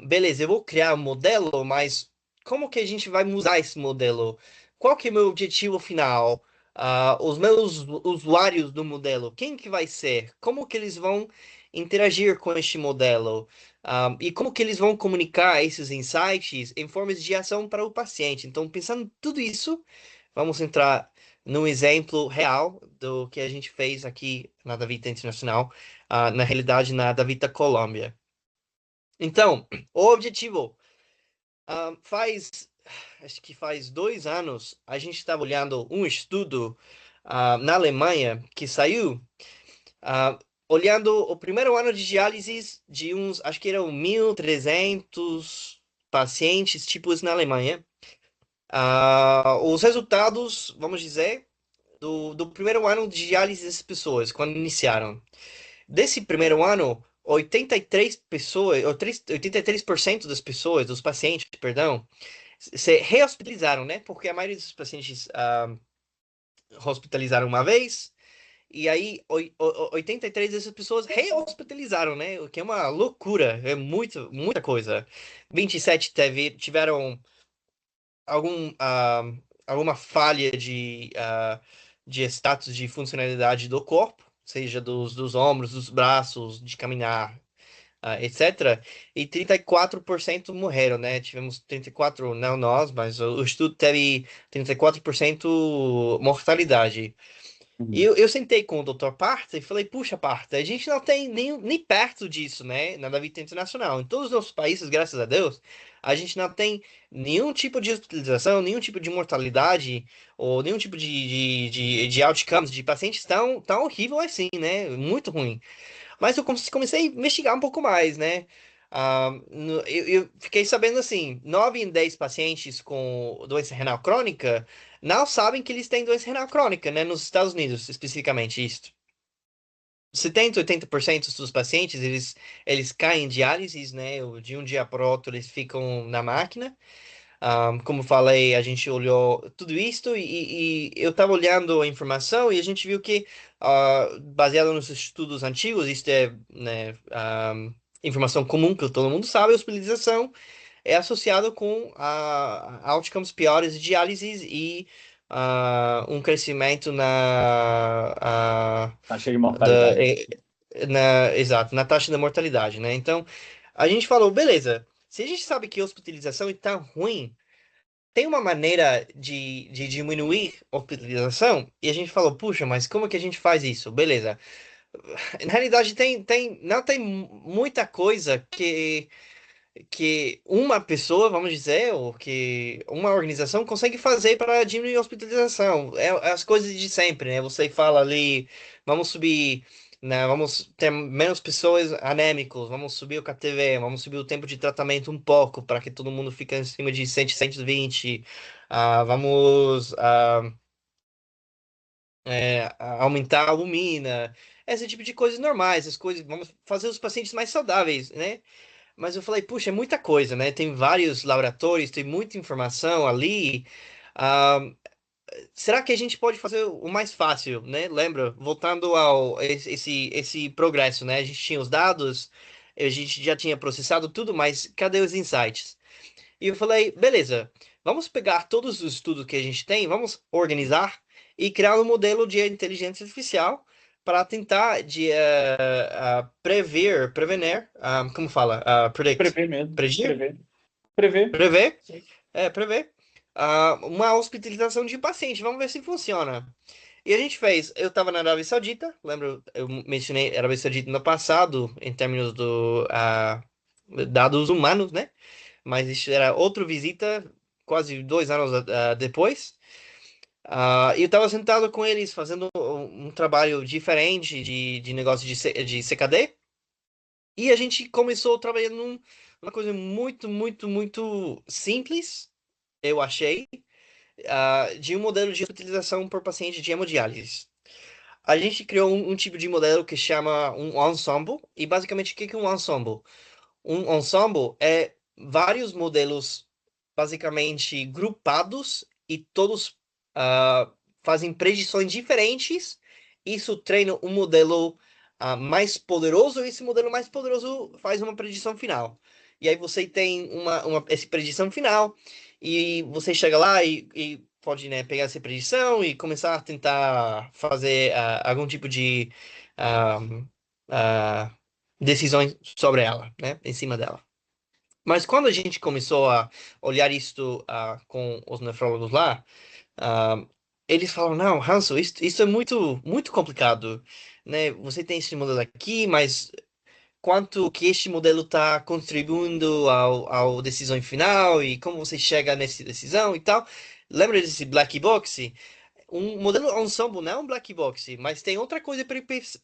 Beleza, eu vou criar um modelo, mas como que a gente vai usar esse modelo? Qual que é o meu objetivo final? Os meus usuários do modelo, quem que vai ser? Como que eles vão interagir com este modelo? E como que eles vão comunicar esses insights em formas de ação para o paciente? Então, pensando em tudo isso, vamos entrar num exemplo real do que a gente fez aqui na Davita Internacional, na realidade na Davita Colômbia. Então, o objetivo, acho que faz 2 anos, a gente estava olhando um estudo na Alemanha que saiu, olhando o primeiro ano de diálise de uns, acho que eram 1.300 pacientes tipos na Alemanha. Os resultados, vamos dizer, do primeiro ano de diálise dessas pessoas, quando iniciaram. Desse primeiro ano, 83 pessoas, 83% das pessoas, dos pacientes, perdão, se rehospitalizaram, né? Porque a maioria dos pacientes hospitalizaram uma vez, e aí 83 dessas pessoas rehospitalizaram, né? O que é uma loucura, é muita coisa. 27 tiveram algum, alguma falha de status de funcionalidade do corpo, seja dos ombros, dos braços, de caminhar, etc. E 34% morreram, né? Tivemos 34, não nós, mas o estudo teve 34% mortalidade. E Uhum. eu sentei com o Dr. Parta e falei, puxa, Parta, a gente não tem nem perto disso, né? Na vida internacional. Em todos os nossos países, graças a Deus, a gente não tem nenhum tipo de hospitalização, nenhum tipo de mortalidade, ou nenhum tipo de outcomes, de pacientes tão horrível assim, né? Muito ruim. Mas eu comecei a investigar um pouco mais, né? Eu fiquei sabendo assim, 9 em 10 pacientes com doença renal crônica não sabem que eles têm doença renal crônica, né? Nos Estados Unidos, especificamente isso. 70, 80% dos pacientes, eles caem em diálise, né? De um dia para o outro, eles ficam na máquina. Como falei, a gente olhou tudo isto e eu estava olhando a informação e a gente viu que, baseado nos estudos antigos, isto é, né, informação comum que todo mundo sabe, a hospitalização é associado com outcomes piores de diálise e um crescimento Taxa de da, mortalidade. eh, exato, na taxa da mortalidade, né? Então, a gente falou, beleza, se a gente sabe que a hospitalização é tão ruim, tem uma maneira de diminuir a hospitalização? E a gente falou, puxa, mas como que a gente faz isso? Beleza. Na realidade, não tem muita coisa que uma pessoa, vamos dizer, ou que uma organização consegue fazer para diminuir a hospitalização. É as coisas de sempre, né? Você fala ali, vamos subir, né? Vamos ter menos pessoas anêmicos, vamos subir o KTV, vamos subir o tempo de tratamento um pouco para que todo mundo fique em cima de 100, 120. Vamos aumentar a albumina, esse tipo de coisas normais, as coisas, vamos fazer os pacientes mais saudáveis, né? Mas eu falei, puxa, é muita coisa, né? Tem vários laboratórios, tem muita informação ali. Ah, será que a gente pode fazer o mais fácil, né? Lembra? Voltando ao esse progresso, né? A gente tinha os dados, a gente já tinha processado tudo, mas cadê os insights? E eu falei, beleza, vamos pegar todos os estudos que a gente tem, vamos organizar e criar um modelo de inteligência artificial para tentar prevenir, como fala? Predict. Prever mesmo. Predir? Prever. Prever. Prever? Sim. Prever. Uma hospitalização de paciente, vamos ver se funciona. E a gente fez, eu estava na Arábia Saudita, lembro, eu mencionei Arábia Saudita no passado, em termos do dados humanos, né? Mas isso era outra visita, quase 2 anos depois. E eu estava sentado com eles fazendo um trabalho diferente de negócio de CKD. E a gente começou trabalhando numa coisa muito, muito, muito simples, eu achei, de um modelo de utilização por paciente de hemodiálise. A gente criou um tipo de modelo que chama um ensemble. E basicamente, o que é um ensemble? Um ensemble é vários modelos basicamente grupados e todos fazem predições diferentes. Isso treina um modelo mais poderoso e esse modelo mais poderoso faz uma predição final. E aí você tem essa predição final e você chega lá e pode, né, pegar essa predição e começar a tentar fazer algum tipo de ah, ah, decisões sobre ela, né, em cima dela. Mas quando a gente começou a olhar isto com os nefrólogos lá, ah, eles falaram, não, Hanso, isso é muito, muito complicado, né? Você tem esse modelo aqui, mas quanto que este modelo está contribuindo ao decisão final e como você chega nessa decisão e tal. Lembra desse black box? Um modelo ensemble não é um black box, mas tem outra coisa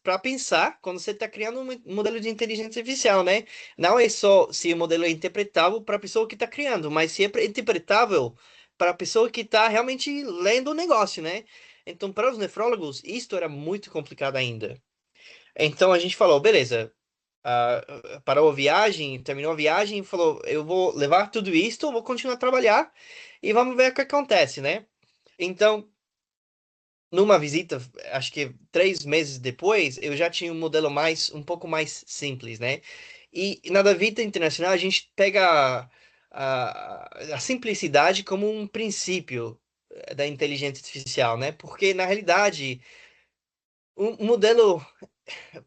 para pensar quando você está criando um modelo de inteligência artificial, né? Não é só se o modelo é interpretável para a pessoa que está criando, mas se é interpretável para a pessoa que está realmente lendo o negócio, né? Então, para os nefrólogos, isto era muito complicado ainda. Então, a gente falou, beleza, parou a viagem, terminou a viagem, e falou, eu vou levar tudo isto, vou continuar a trabalhar e vamos ver o que acontece, né? Então, numa visita, acho que 3 meses depois, eu já tinha um modelo um pouco mais simples, né? E na da Vida Internacional a gente pega a simplicidade como um princípio da inteligência artificial, né? Porque na realidade um modelo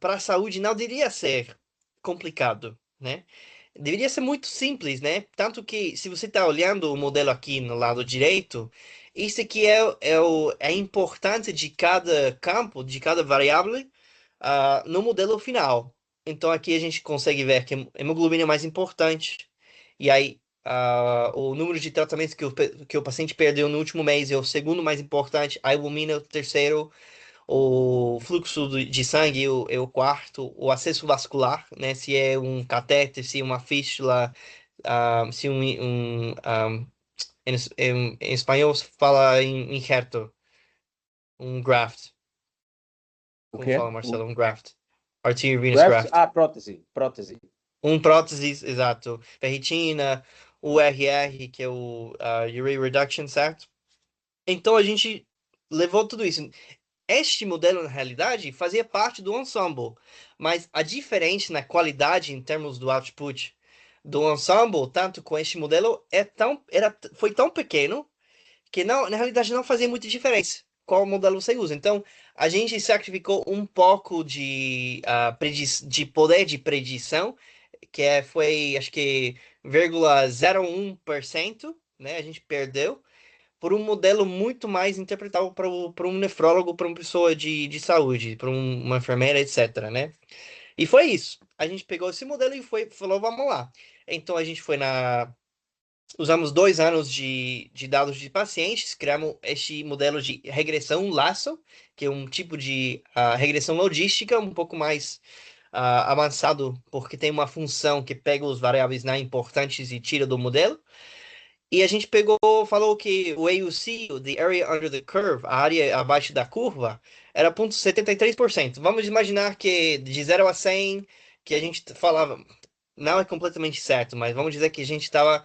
para a saúde não deveria ser complicado, né? Deveria ser muito simples, né? Tanto que, se você está olhando o modelo aqui no lado direito, isso aqui é a importância de cada campo, de cada variável, no modelo final. Então, aqui a gente consegue ver que a hemoglobina é mais importante. E aí, o número de tratamentos que o paciente perdeu no último mês é o segundo mais importante. A albumina é o terceiro, o fluxo de sangue é o quarto, o acesso vascular, né? Se é um catéter, se é uma fístula, se em espanhol se fala em injerto, um graft. O Como quê? fala, Marcelo? Um graft. Arterial venous Graft? graft. Prótese. Prótese. Um próteses, exato. Ferritina, o URR, que é o Urea Reduction, certo? Então a gente levou tudo isso. Este modelo, na realidade, fazia parte do ensemble, mas a diferença na qualidade em termos do output do ensemble, tanto com este modelo, foi tão pequeno que não, na realidade não fazia muita diferença qual modelo você usa. Então, a gente sacrificou um pouco de poder de predição, foi, acho que, 0,01%, né? A gente perdeu por um modelo muito mais interpretável para um nefrólogo, para uma pessoa de saúde, para uma enfermeira, etc, né? E foi isso. A gente pegou esse modelo e falou, vamos lá. Então a gente foi usamos 2 anos de dados de pacientes, criamos este modelo de regressão laço, que é um tipo de regressão logística um pouco mais avançado, porque tem uma função que pega os variáveis não importantes e tira do modelo. E a gente falou que o AUC, o the area under the curve, a área abaixo da curva, era 0,73%. Vamos imaginar que de 0 a 100, que a gente falava, não é completamente certo, mas vamos dizer que a gente estava,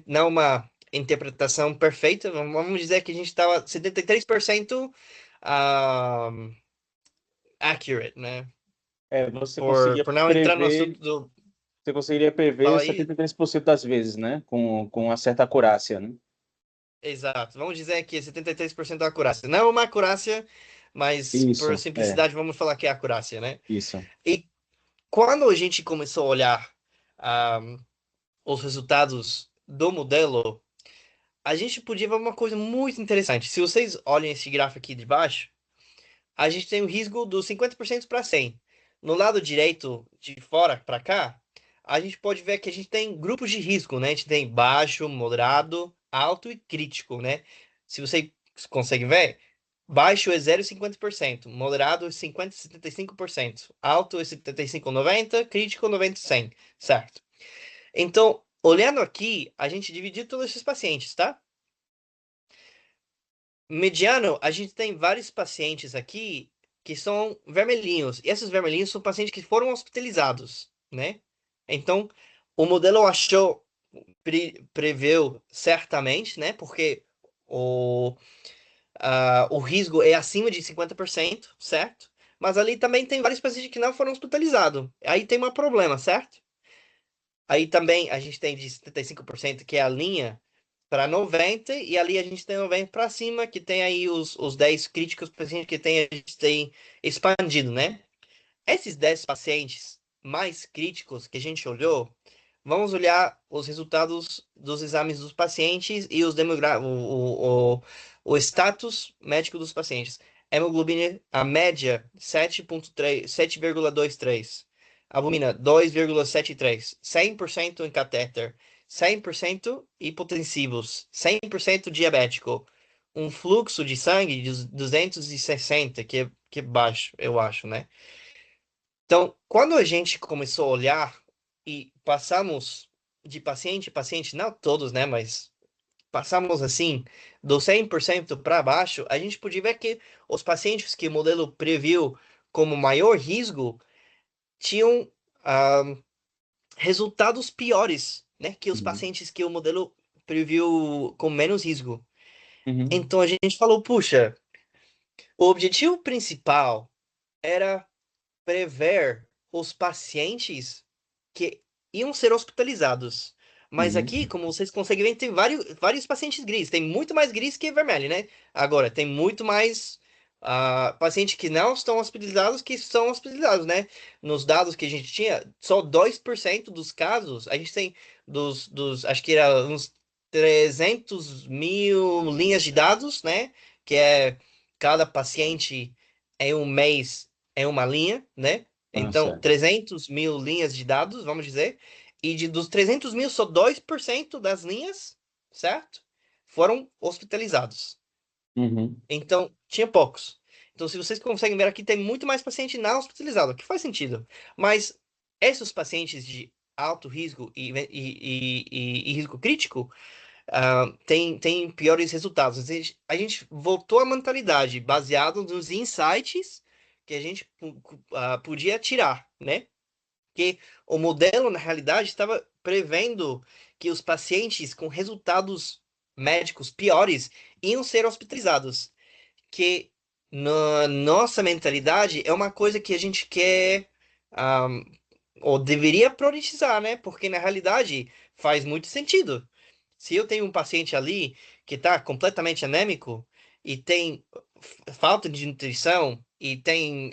não é uma interpretação perfeita, vamos dizer que a gente estava 73% um, accurate, né? Você Por, conseguia por não entrar no prever, assunto do. você conseguiria prever Fala aí. 73% das vezes, né? Com uma certa acurácia, né? Exato. Vamos dizer que 73% da acurácia. Não é uma acurácia, mas por Isso, simplicidade vamos falar que é acurácia, né? isso. E quando a gente começou a olhar ah, os resultados do modelo, a gente podia ver uma coisa muito interessante. Se vocês olhem esse gráfico aqui de baixo, a gente tem o risco dos 50% para 100. No lado direito, de fora para cá, a gente pode ver que a gente tem grupos de risco, né? A gente tem baixo, moderado, alto e crítico, né? Se você consegue ver, baixo é 0,50%, moderado é 50, 75%, alto é 75, 90, crítico 90, 100, certo? Então, olhando aqui, a gente dividiu todos esses pacientes, tá? Mediano, a gente tem vários pacientes aqui que são vermelhinhos. E esses vermelhinhos são pacientes que foram hospitalizados, né? Então, o modelo achou, preveu certamente, né? Porque o, o risco é acima de 50%, certo? Mas ali também tem vários pacientes que não foram hospitalizados. Aí tem um problema, certo? Aí também a gente tem de 75% que é a linha para 90, e ali a gente tem 90 para cima, que tem aí os 10 críticos pacientes que tem, a gente tem expandido, né? Esses 10 pacientes mais críticos que a gente olhou, vamos olhar os resultados dos exames dos pacientes e o status médico dos pacientes. Hemoglobina, a média, 7,3, 7,23. Albumina, 2,73. 100% em catéter. 100% hipotensivos. 100% diabético. Um fluxo de sangue de 260, que é baixo, eu acho, né? Então, quando a gente começou a olhar e passamos de paciente a paciente, não todos, né, mas passamos assim, do 100% para baixo, a gente podia ver que os pacientes que o modelo previu como maior risco tinham ah, resultados piores, né, que os Uhum. pacientes que o modelo previu com menos risco. Uhum. Então a gente falou, puxa, o objetivo principal era prever os pacientes que iam ser hospitalizados. Mas aqui, Uhum. como vocês conseguem ver, tem vários pacientes grises. Tem muito mais gris que vermelho, né? Agora, tem muito mais pacientes que não estão hospitalizados que estão hospitalizados, né? Nos dados que a gente tinha, só 2% dos casos, a gente tem acho que era uns 300 mil linhas de dados, né? Que é cada paciente em um mês é uma linha, né? Ah, Então, certo. 300 mil linhas de dados, vamos dizer, e dos 300 mil, só 2% das linhas, certo? Foram hospitalizados. Uhum. Então, tinha poucos. Então, se vocês conseguem ver aqui, tem muito mais paciente não hospitalizado, o que faz sentido. Mas esses pacientes de alto risco e risco crítico tem piores resultados. A gente voltou à mentalidade baseado nos insights que a gente podia tirar, né? Que o modelo, na realidade, estava prevendo que os pacientes com resultados médicos piores iam ser hospitalizados. Que na nossa mentalidade é uma coisa que a gente quer, ah, ou deveria priorizar, né? Porque na realidade faz muito sentido. Se eu tenho um paciente ali que está completamente anêmico e tem falta de nutrição e tem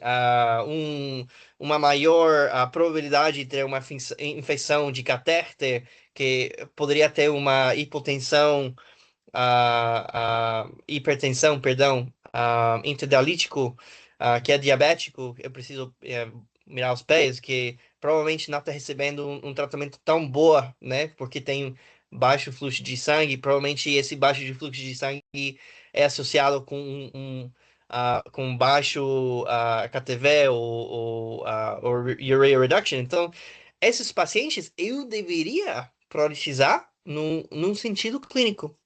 uma maior probabilidade de ter uma infecção de catéter, que poderia ter uma hipertensão, perdão, interdialítico, que é diabético, eu preciso mirar os pés, que provavelmente não está recebendo um tratamento tão boa, né? Porque tem baixo fluxo de sangue, provavelmente esse baixo de fluxo de sangue é associado com com baixo KTV ou urea reduction. Então, esses pacientes eu deveria priorizar num sentido clínico.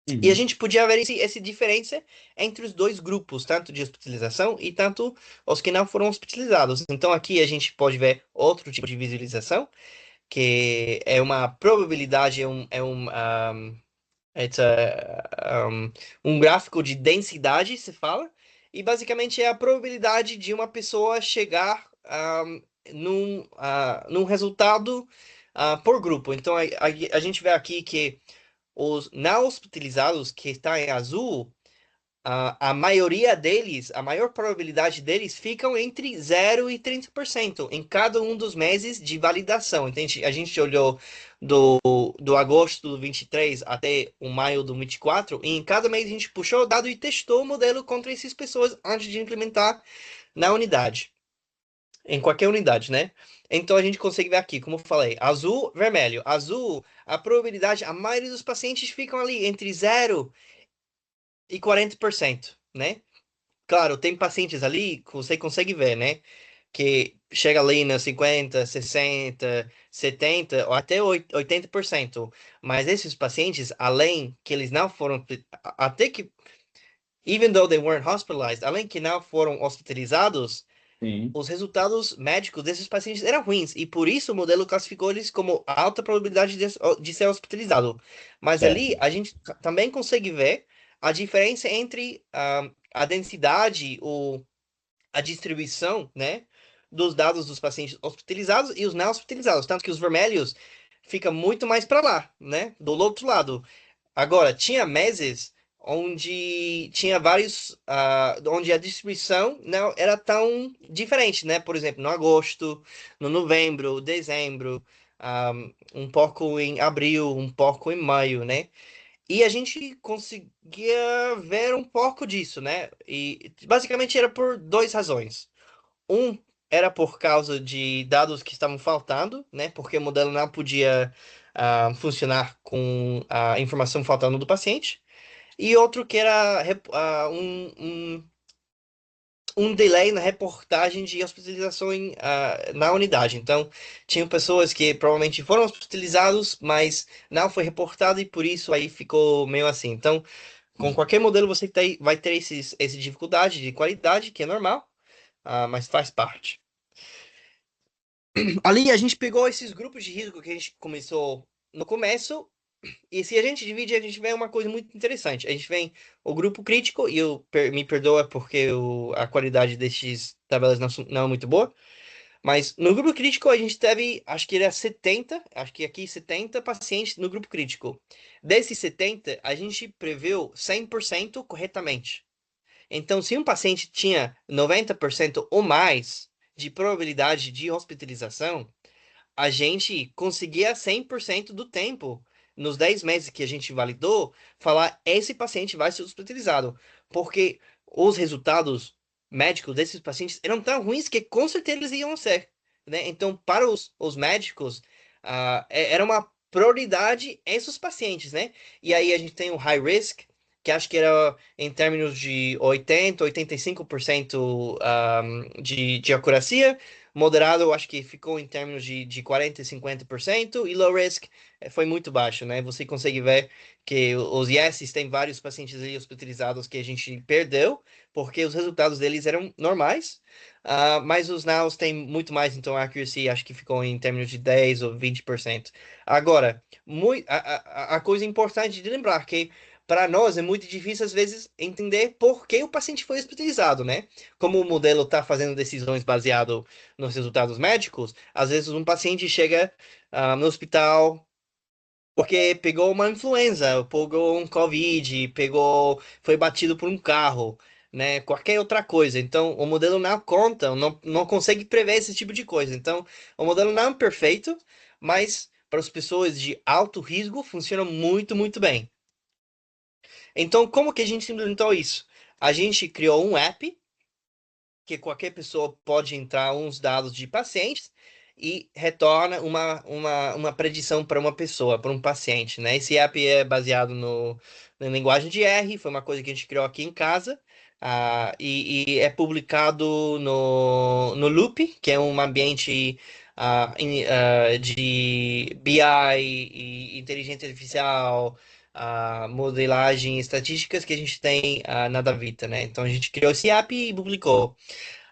E a Uhum. gente podia ver essa diferença entre os dois grupos, tanto de hospitalização e tanto os que não foram hospitalizados. Então, aqui a gente pode ver outro tipo de visualização, que é uma probabilidade, it's um gráfico de densidade, se fala, e basicamente é a probabilidade de uma pessoa chegar num resultado por grupo. Então, a gente vê aqui que os não hospitalizados, que está em azul, a maioria deles, a maior probabilidade deles ficam entre 0 e 30% em cada um dos meses de validação. Entende? A gente olhou do agosto do 23 até o maio do 24, e em cada mês a gente puxou o dado e testou o modelo contra essas pessoas antes de implementar na unidade. Em qualquer unidade, né? Então a gente consegue ver aqui, como eu falei, azul, vermelho. Azul, a probabilidade, a maioria dos pacientes ficam ali entre 0 e 40%, né? Claro, tem pacientes ali que você consegue ver, né? Que chega ali nos 50, 60, 70 ou até 80%. Mas esses pacientes, além que eles não foram, até que, even though they weren't hospitalized, além que não foram hospitalizados, Sim, os resultados médicos desses pacientes eram ruins, e por isso o modelo classificou eles como alta probabilidade de ser hospitalizado. Mas ali certo. a gente também consegue ver a diferença entre a densidade, a distribuição, né, dos dados dos pacientes hospitalizados e os não hospitalizados. Tanto que os vermelhos fica muito mais para lá, né, do outro lado. Agora, tinha meses onde tinha vários, onde a distribuição não era tão diferente, né? Por exemplo, no agosto, no novembro, dezembro, um pouco em abril, um pouco em maio, né? E a gente conseguia ver um pouco disso, né? E basicamente era por duas razões. Um era por causa de dados que estavam faltando, né? Porque o modelo não podia funcionar com a informação faltando do paciente. E outro que era um delay na reportagem de hospitalização na unidade. Então, tinham pessoas que provavelmente foram hospitalizados, mas não foi reportado e por isso aí ficou meio assim. Então, com qualquer modelo você vai ter essa dificuldade de qualidade, que é normal, mas faz parte. Ali a gente pegou esses grupos de risco que a gente começou no começo, e se a gente divide, a gente vê uma coisa muito interessante. A gente vem o grupo crítico, e me perdoa porque a qualidade desses tabelas não é muito boa, mas no grupo crítico a gente teve, acho que era 70, acho que aqui 70 pacientes no grupo crítico. Desses 70, a gente preveu 100% corretamente. Então, se um paciente tinha 90% ou mais de probabilidade de hospitalização, a gente conseguia 100% do tempo, nos 10 meses que a gente validou, falar esse paciente vai ser hospitalizado. Porque os resultados médicos desses pacientes eram tão ruins que com certeza eles iam ser, né? Então, para os médicos, era uma prioridade esses pacientes, né? E aí a gente tem o high risk, que acho que era em termos de 80, 85% de acuracia. Moderado, eu acho que ficou em termos de 40 e 50%, e low risk foi muito baixo, né? Você consegue ver que os yeses tem vários pacientes ali hospitalizados que a gente perdeu, porque os resultados deles eram normais, mas os nows têm muito mais, então a accuracy acho que ficou em termos de 10 ou 20%. Agora, a coisa importante de lembrar que para nós é muito difícil, às vezes, entender por que o paciente foi hospitalizado, né? Como o modelo está fazendo decisões baseado nos resultados médicos, às vezes um paciente chega no hospital porque pegou uma influenza, pegou um COVID, foi batido por um carro, né? Qualquer outra coisa. Então, o modelo não conta, não consegue prever esse tipo de coisa. Então, o modelo não é perfeito, mas para as pessoas de alto risco funciona muito, muito bem. Então, como que a gente implementou isso? A gente criou um app que qualquer pessoa pode entrar uns dados de pacientes e retorna uma predição para uma pessoa, para um paciente, né? Esse app é baseado na linguagem de R, foi uma coisa que a gente criou aqui em casa, e é publicado no Loop, que é um ambiente de BI e inteligência artificial, modelagem e estatísticas que a gente tem na Davita, né? Então a gente criou esse app e publicou.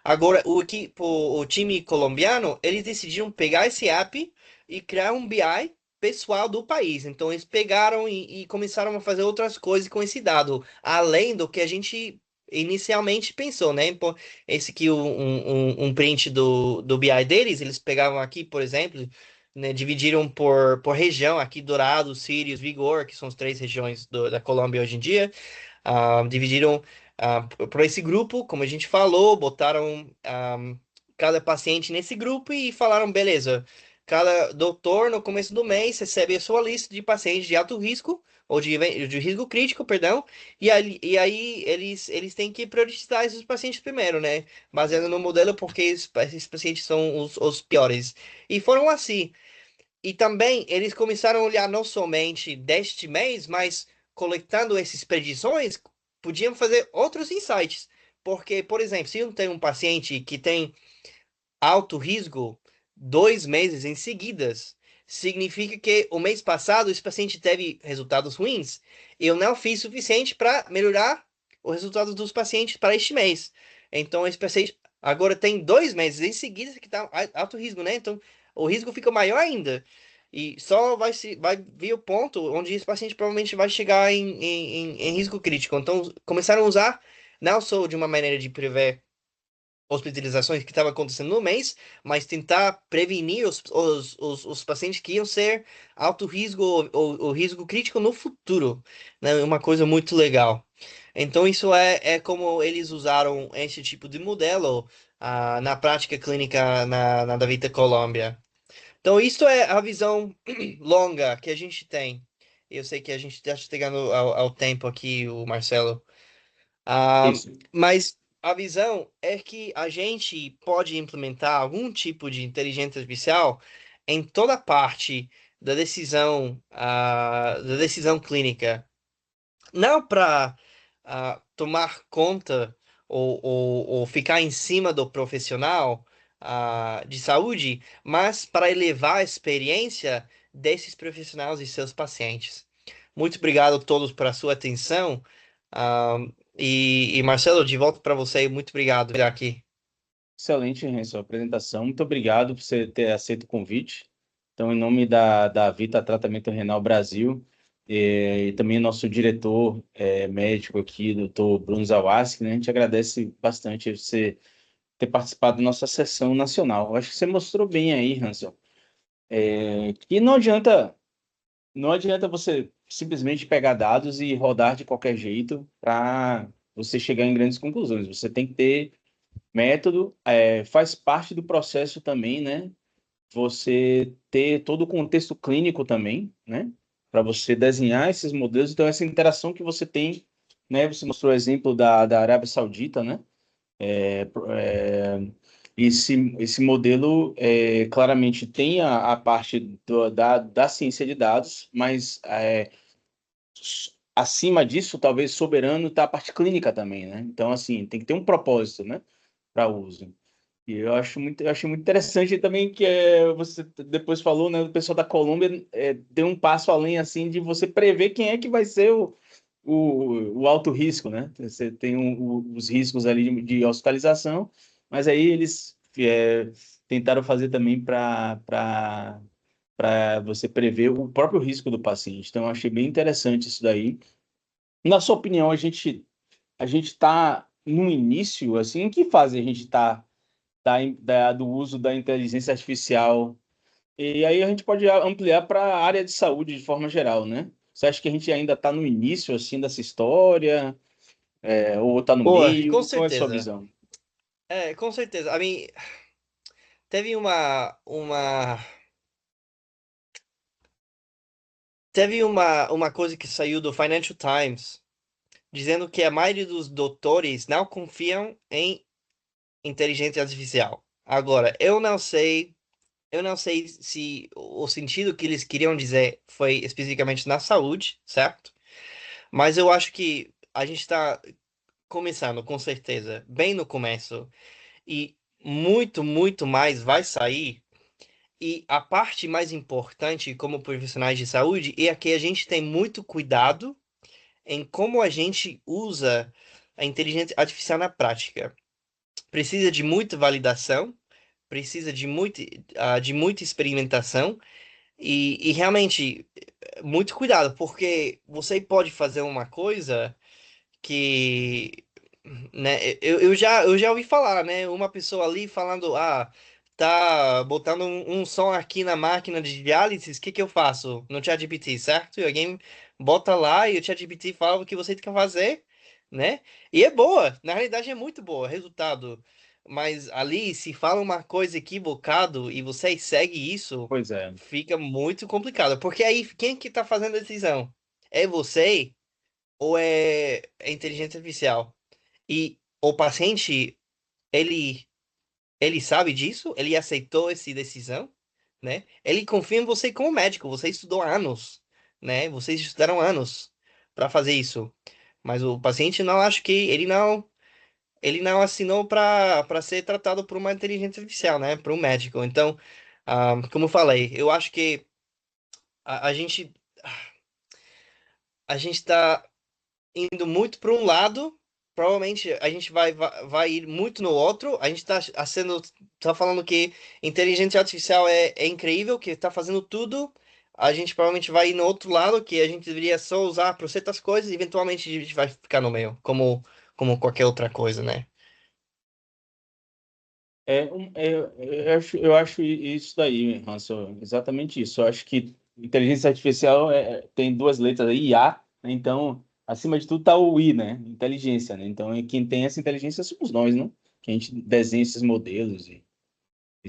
Agora, o time colombiano, eles decidiram pegar esse app e criar um BI pessoal do país. Então, eles pegaram e começaram a fazer outras coisas com esse dado, além do que a gente inicialmente pensou, né? Pô, esse aqui, um print do BI deles, eles pegavam aqui, por exemplo, né, dividiram por região, aqui Dourados, Sírios, Vigor, que são as três regiões da Colômbia hoje em dia. Dividiram por esse grupo, como a gente falou, botaram cada paciente nesse grupo e falaram, beleza, cada doutor no começo do mês recebe a sua lista de pacientes de alto risco, ou de risco crítico, perdão, e aí eles têm que priorizar esses pacientes primeiro, né? Baseado no modelo, porque esses pacientes são os piores. E foram assim. E também eles começaram a olhar não somente deste mês, mas coletando essas predições, podiam fazer outros insights. Porque, por exemplo, se eu tenho um paciente que tem alto risco 2 meses em seguidas, significa que o mês passado esse paciente teve resultados ruins. Eu não fiz suficiente para melhorar o resultado dos pacientes para este mês. Então, esse paciente agora tem 2 meses em seguida que está alto risco, né? Então, o risco fica maior ainda. E só vai vir o ponto onde esse paciente provavelmente vai chegar em risco crítico. Então, começaram a usar não só de uma maneira de prever hospitalizações que estavam acontecendo no mês, mas tentar prevenir os pacientes que iam ser alto risco ou risco crítico no futuro, né? Uma coisa muito legal. Então, isso é como eles usaram esse tipo de modelo na prática clínica na Davita Colômbia. Então, isso é a visão longa que a gente tem. Eu sei que a gente está chegando ao tempo aqui, o Marcelo. Ah, Isso. mas a visão é que a gente pode implementar algum tipo de inteligência artificial em toda parte da decisão clínica, não para tomar conta ou ficar em cima do profissional de saúde, mas para elevar a experiência desses profissionais e seus pacientes. Muito obrigado a todos pela sua atenção. Ah, e Marcelo, de volta para você. Muito obrigado por estar aqui. Excelente, Renzo, a apresentação. Muito obrigado por você ter aceito o convite. Então, em nome da Vita Tratamento Renal Brasil, e também nosso diretor médico aqui, doutor Bruno Zawascki, né, a gente agradece bastante você ter participado da nossa sessão nacional. Eu acho que você mostrou bem aí, Hansel, que não adianta você simplesmente pegar dados e rodar de qualquer jeito para você chegar em grandes conclusões. Você tem que ter método, faz parte do processo também, né? Você ter todo o contexto clínico também, né? Para você desenhar esses modelos. Então, essa interação que você tem, né? Você mostrou o exemplo da Arábia Saudita, né? Esse modelo claramente tem a parte da ciência de dados, mas acima disso, talvez soberano, está a parte clínica também, né? Então, assim, tem que ter um propósito, né? Para uso. E eu achei muito interessante também que você depois falou, né, o pessoal da Colômbia deu um passo além, assim, de você prever quem é que vai ser o alto risco, né? Você tem os riscos ali de hospitalização, mas aí eles tentaram fazer também para você prever o próprio risco do paciente. Então, eu achei bem interessante isso daí. Na sua opinião, a gente está no início, assim, em que fase a gente está do uso da inteligência artificial. E aí a gente pode ampliar para a área de saúde de forma geral, né? Você acha que a gente ainda está no início, assim, dessa história? Ou está no Boa, com meio? Qual é a sua certeza. visão? Com certeza. Teve uma coisa que saiu do Financial Times dizendo que a maioria dos doutores não confiam em inteligência artificial. Agora, eu não sei eu não sei se o sentido que eles queriam dizer foi especificamente na saúde, certo? Mas eu acho que a gente está começando, com certeza, bem no começo, e muito, muito mais vai sair. E a parte mais importante, como profissionais de saúde, é que a gente tem muito cuidado em como a gente usa a inteligência artificial na prática. Precisa de muita validação, precisa de muita experimentação e realmente muito cuidado, porque você pode fazer uma coisa que, né, eu já ouvi falar, né, uma pessoa ali falando, tá botando um som aqui na máquina de diálise, o que que eu faço no ChatGPT, certo? E alguém bota lá e o ChatGPT fala o que você tem que fazer, né? E é boa, na realidade é muito boa, resultado. Mas ali, se fala uma coisa equivocado e você segue isso, Pois é. fica muito complicado. Porque aí, quem que tá fazendo a decisão? É você ou é inteligência artificial? E o paciente, ele, ele sabe disso? Ele aceitou essa decisão, né? Ele confia em você como médico. Você estudou anos, né? Vocês estudaram anos para fazer isso. Mas o paciente não acho que ele não assinou para ser tratado por uma inteligência artificial, né? Por um médico. Então, como eu falei, eu acho que a, a gente a gente está indo muito para um lado, provavelmente a gente vai ir muito no outro. A gente tá falando que inteligência artificial é incrível, que está fazendo tudo. A gente provavelmente vai ir no outro lado, que a gente deveria só usar para certas coisas, e eventualmente a gente vai ficar no meio, como qualquer outra coisa, né? Eu acho isso daí, Hanson, exatamente isso. Eu acho que inteligência artificial tem duas letras aí, IA, né? Então, acima de tudo está o I, né? Inteligência, né? Então, quem tem essa inteligência somos nós, não? Que a gente desenha esses modelos e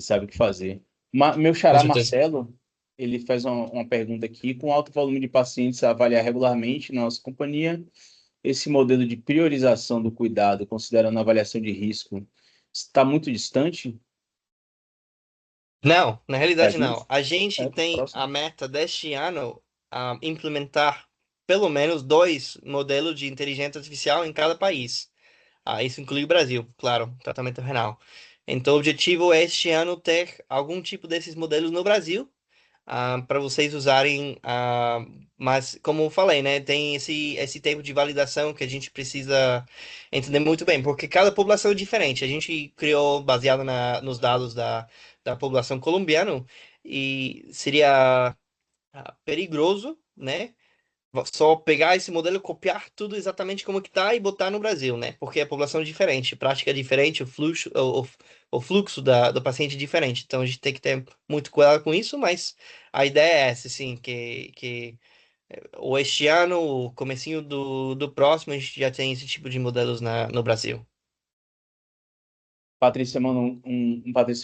sabe o que fazer. Meu Com xará certeza. Marcelo, ele faz uma pergunta aqui: com alto volume de pacientes a avaliar regularmente na nossa companhia, esse modelo de priorização do cuidado, considerando a avaliação de risco, está muito distante Não, na da realidade não. gente? A gente É, tem próximo. a meta deste ano implementar pelo menos dois modelos de inteligência artificial em cada país. Isso inclui o Brasil, claro, tratamento renal. Então, o objetivo é este ano ter algum tipo desses modelos no Brasil, para vocês usarem. Mas, como eu falei, né, tem esse tempo de validação que a gente precisa entender muito bem, porque cada população é diferente. A gente criou baseado nos dados da população colombiana e seria perigoso, né? Só pegar esse modelo, copiar tudo exatamente como que tá e botar no Brasil, né? Porque a população é diferente, prática é diferente, o fluxo do paciente é diferente. Então a gente tem que ter muito cuidado com isso, mas a ideia é essa, assim, que ou este ano, o comecinho do próximo, a gente já tem esse tipo de modelos no Brasil. Patrícia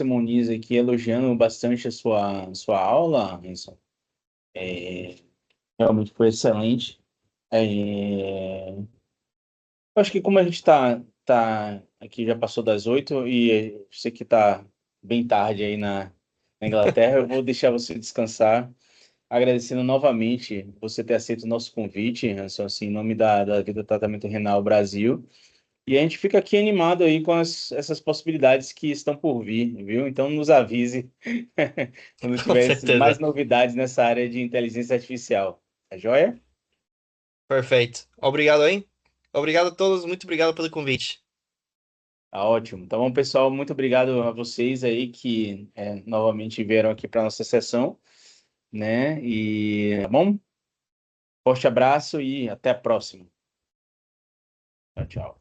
Muniz aqui elogiando bastante a sua aula, Hanson. Realmente foi excelente. Eu acho que como a gente tá aqui, já passou das 8 e você que está bem tarde aí na Inglaterra, eu vou deixar você descansar, agradecendo novamente você ter aceito o nosso convite, Hanson, assim, em nome da Vida Tratamento Renal Brasil. E a gente fica aqui animado aí com essas possibilidades que estão por vir, viu? Então nos avise quando Com tiver mais certeza. novidades nessa área de inteligência artificial. Tá joia? Perfeito. Obrigado, hein? Obrigado a todos, muito obrigado pelo convite. Tá ótimo. Então, bom, pessoal, muito obrigado a vocês aí que novamente vieram aqui para nossa sessão, né? E, tá bom, forte abraço e até a próxima. Tchau, tchau.